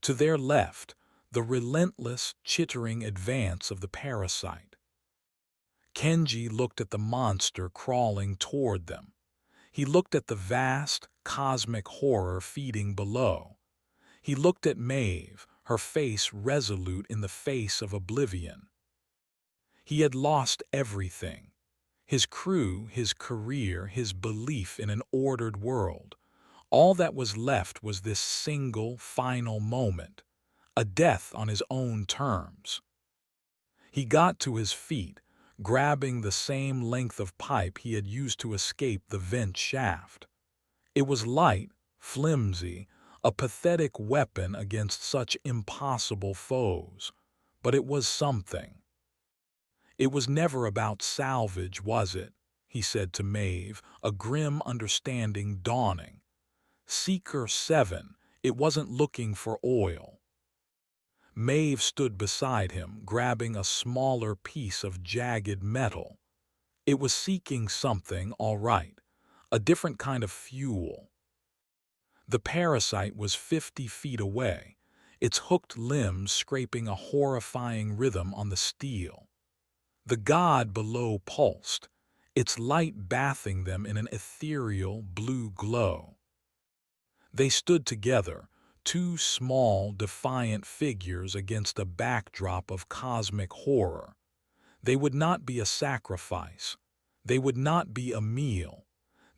To their left, the relentless, chittering advance of the parasite. Kenji looked at the monster crawling toward them. He looked at the vast, cosmic horror feeding below. He looked at Maeve, her face resolute in the face of oblivion. He had lost everything. His crew, his career, his belief in an ordered world. All that was left was this single, final moment, a death on his own terms. He got to his feet, grabbing the same length of pipe he had used to escape the vent shaft. It was light, flimsy, a pathetic weapon against such impossible foes, but it was something. "It was never about salvage, was it?" he said to Maeve, a grim understanding dawning. "Seeker 7, it wasn't looking for oil." Maeve stood beside him, grabbing a smaller piece of jagged metal. It was seeking something, all right, a different kind of fuel. The parasite was 50 feet away, its hooked limbs scraping a horrifying rhythm on the steel. The god below pulsed, its light bathing them in an ethereal blue glow. They stood together, two small, defiant figures against a backdrop of cosmic horror. They would not be a sacrifice. They would not be a meal.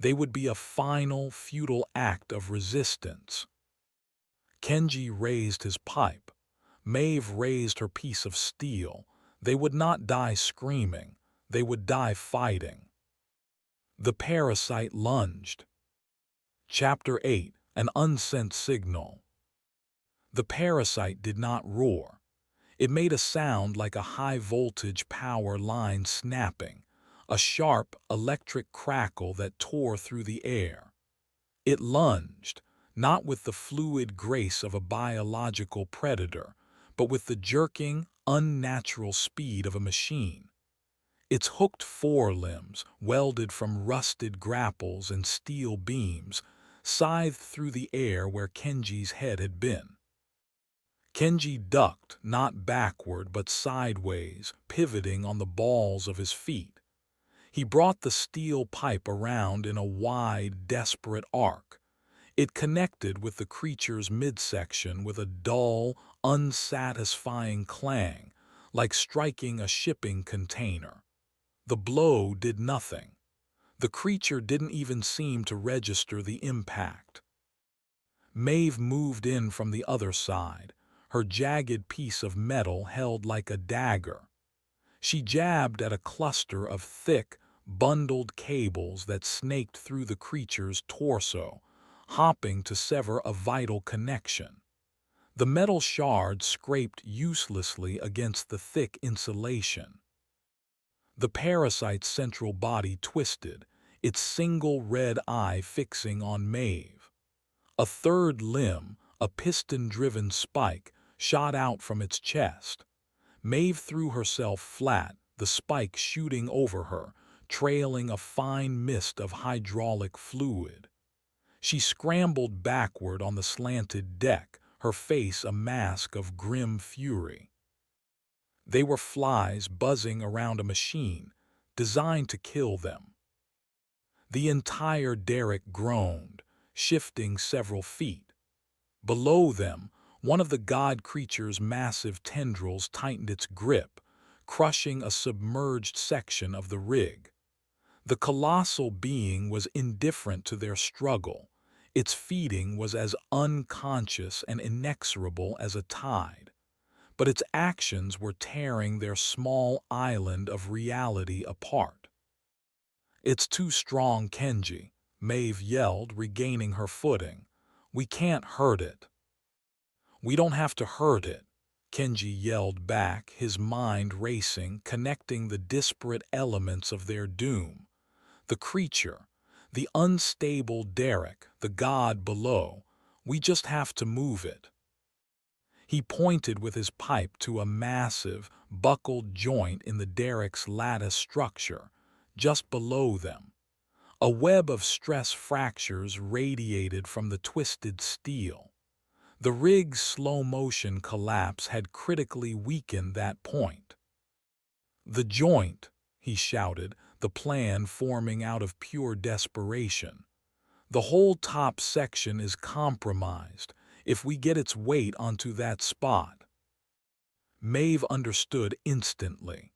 They would be a final, futile act of resistance. Kenji raised his pipe. Maeve raised her piece of steel. They would not die screaming. They would die fighting. The parasite lunged. Chapter 8. An unsent signal. The parasite did not roar. It made a sound like a high-voltage power line snapping, a sharp, electric crackle that tore through the air. It lunged, not with the fluid grace of a biological predator, but with the jerking, unnatural speed of a machine. Its hooked forelimbs, welded from rusted grapples and steel beams, scythed through the air where Kenji's head had been. Kenji ducked, not backward but sideways, pivoting on the balls of his feet. He brought the steel pipe around in a wide, desperate arc. It connected with the creature's midsection with a dull, unsatisfying clang, like striking a shipping container. The blow did nothing. The creature didn't even seem to register the impact. Maeve moved in from the other side, her jagged piece of metal held like a dagger. She jabbed at a cluster of thick, bundled cables that snaked through the creature's torso, hopping to sever a vital connection. The metal shards scraped uselessly against the thick insulation. The parasite's central body twisted, its single red eye fixing on Maeve. A third limb, a piston-driven spike, shot out from its chest. Maeve threw herself flat, the spike shooting over her, trailing a fine mist of hydraulic fluid. She scrambled backward on the slanted deck, her face a mask of grim fury. They were flies buzzing around a machine, designed to kill them. The entire derrick groaned, shifting several feet. Below them, one of the god creature's massive tendrils tightened its grip, crushing a submerged section of the rig. The colossal being was indifferent to their struggle. Its feeding was as unconscious and inexorable as a tide. But its actions were tearing their small island of reality apart. "It's too strong, Kenji," Maeve yelled, regaining her footing. "We can't hurt it." "We don't have to hurt it," Kenji yelled back, his mind racing, connecting the disparate elements of their doom. The creature, the unstable derrick, the god below. We just have to move it. He pointed with his pipe to a massive, buckled joint in the derrick's lattice structure, just below them. A web of stress fractures radiated from the twisted steel. The rig's slow-motion collapse had critically weakened that point. "The joint," he shouted, the plan forming out of pure desperation. "The whole top section is compromised if we get its weight onto that spot." Maeve understood instantly.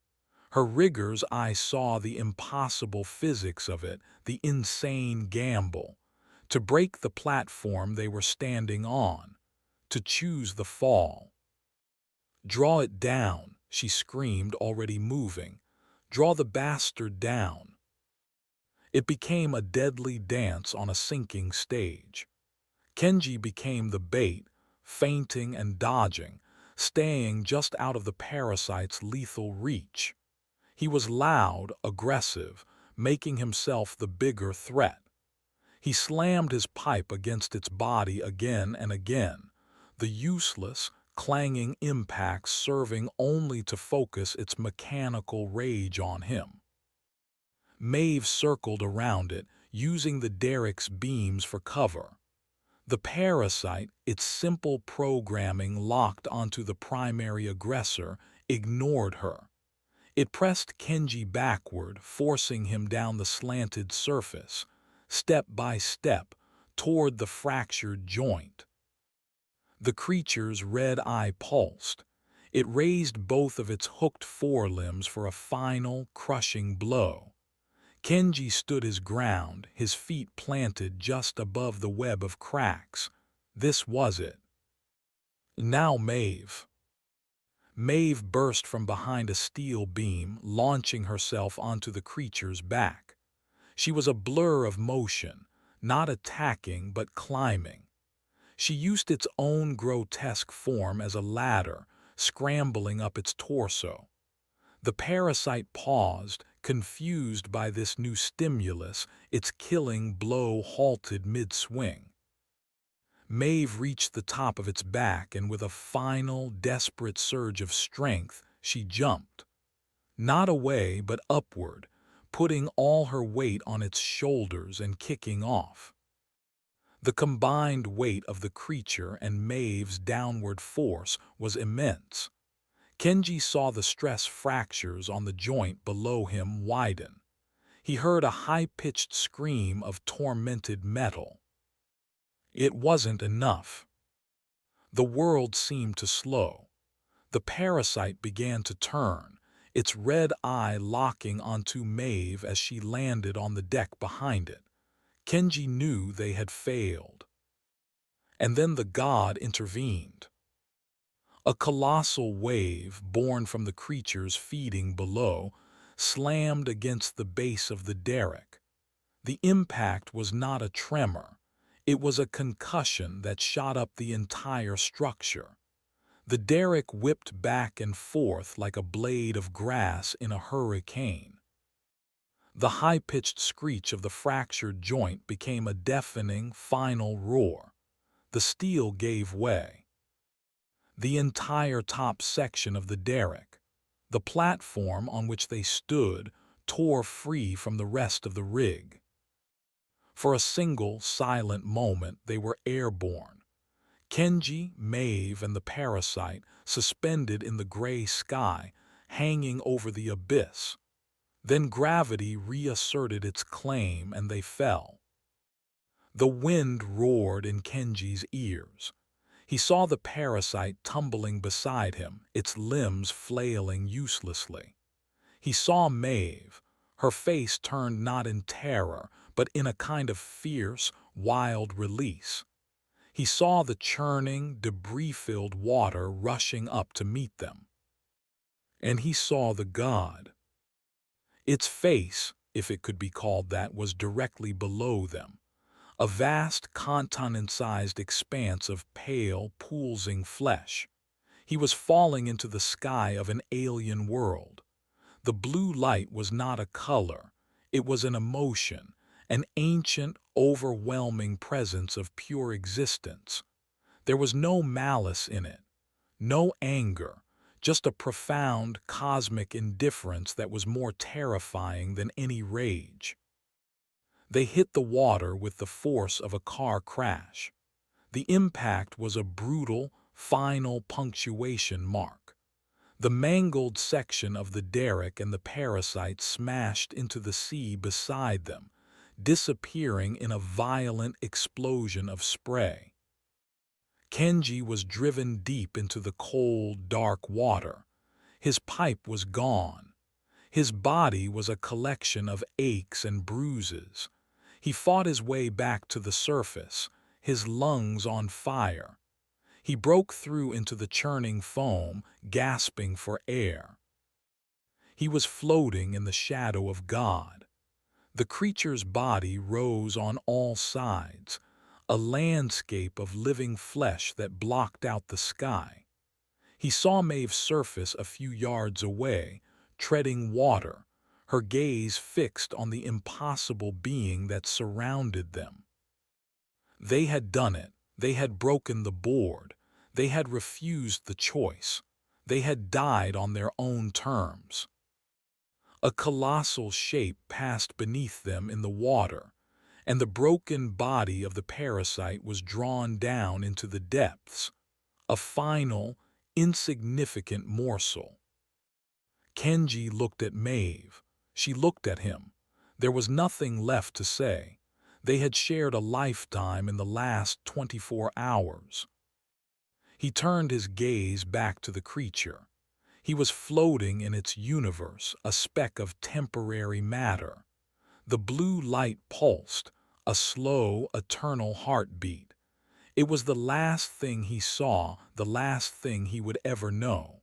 Her rigger's eye saw the impossible physics of it, the insane gamble. To break the platform they were standing on. To choose the fall. "Draw it down," she screamed, already moving. "Draw the bastard down." It became a deadly dance on a sinking stage. Kenji became the bait, feinting and dodging, staying just out of the parasite's lethal reach. He was loud, aggressive, making himself the bigger threat. He slammed his pipe against its body again and again, the useless, clanging impacts serving only to focus its mechanical rage on him. Maeve circled around it, using the derrick's beams for cover. The parasite, its simple programming locked onto the primary aggressor, ignored her. It pressed Kenji backward, forcing him down the slanted surface, step by step, toward the fractured joint. The creature's red eye pulsed. It raised both of its hooked forelimbs for a final, crushing blow. Kenji stood his ground, his feet planted just above the web of cracks. This was it. "Now, Maeve." Maeve burst from behind a steel beam, launching herself onto the creature's back. She was a blur of motion, not attacking but climbing. She used its own grotesque form as a ladder, scrambling up its torso. The parasite paused, Confused by this new stimulus, its killing blow halted mid-swing. Maeve reached the top of its back, and with a final, desperate surge of strength, she jumped. Not away, but upward, putting all her weight on its shoulders and kicking off. The combined weight of the creature and Maeve's downward force was immense. Kenji saw the stress fractures on the joint below him widen. He heard a high-pitched scream of tormented metal. It wasn't enough. The world seemed to slow. The parasite began to turn, its red eye locking onto Maeve as she landed on the deck behind it. Kenji knew they had failed. And then the god intervened. A colossal wave, born from the creatures feeding below, slammed against the base of the derrick. The impact was not a tremor. It was a concussion that shot up the entire structure. The derrick whipped back and forth like a blade of grass in a hurricane. The high-pitched screech of the fractured joint became a deafening, final roar. The steel gave way. The entire top section of the derrick, the platform on which they stood, tore free from the rest of the rig. For a single, silent moment, they were airborne. Kenji, Maeve, and the parasite suspended in the gray sky, hanging over the abyss. Then gravity reasserted its claim and they fell. The wind roared in Kenji's ears. He saw the parasite tumbling beside him, its limbs flailing uselessly. He saw Maeve, her face turned not in terror, but in a kind of fierce, wild release. He saw the churning, debris-filled water rushing up to meet them. And he saw the god. Its face, if it could be called that, was directly below them. A vast, continent-sized expanse of pale, pulsing flesh. He was falling into the sky of an alien world. The blue light was not a color. It was an emotion, an ancient, overwhelming presence of pure existence. There was no malice in it, no anger, just a profound, cosmic indifference that was more terrifying than any rage. They hit the water with the force of a car crash. The impact was a brutal, final punctuation mark. The mangled section of the derrick and the parasite smashed into the sea beside them, disappearing in a violent explosion of spray. Kenji was driven deep into the cold, dark water. His pipe was gone. His body was a collection of aches and bruises. He fought his way back to the surface, his lungs on fire. He broke through into the churning foam, gasping for air. He was floating in the shadow of God. The creature's body rose on all sides, a landscape of living flesh that blocked out the sky. He saw Maeve's surface a few yards away, treading water, her gaze fixed on the impossible being that surrounded them. They had done it. They had broken the board. They had refused the choice. They had died on their own terms. A colossal shape passed beneath them in the water, and the broken body of the parasite was drawn down into the depths, a final, insignificant morsel. Kenji looked at Maeve. She looked at him. There was nothing left to say. They had shared a lifetime in the last 24 hours. He turned his gaze back to the creature. He was floating in its universe, a speck of temporary matter. The blue light pulsed, a slow, eternal heartbeat. It was the last thing he saw, the last thing he would ever know.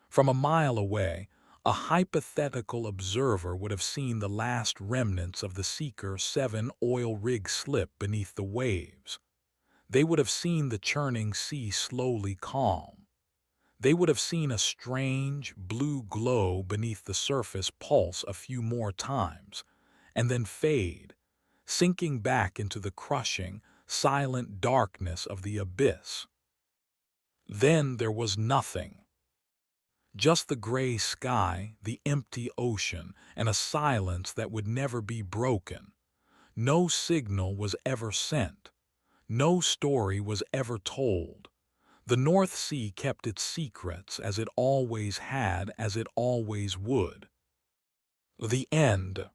From a mile away, a hypothetical observer would have seen the last remnants of the Seeker 7 oil rig slip beneath the waves. They would have seen the churning sea slowly calm. They would have seen a strange, blue glow beneath the surface pulse a few more times, and then fade, sinking back into the crushing, silent darkness of the abyss. Then there was nothing. Just the gray sky, the empty ocean, and a silence that would never be broken. No signal was ever sent. No story was ever told. The North Sea kept its secrets as it always had, as it always would. The end.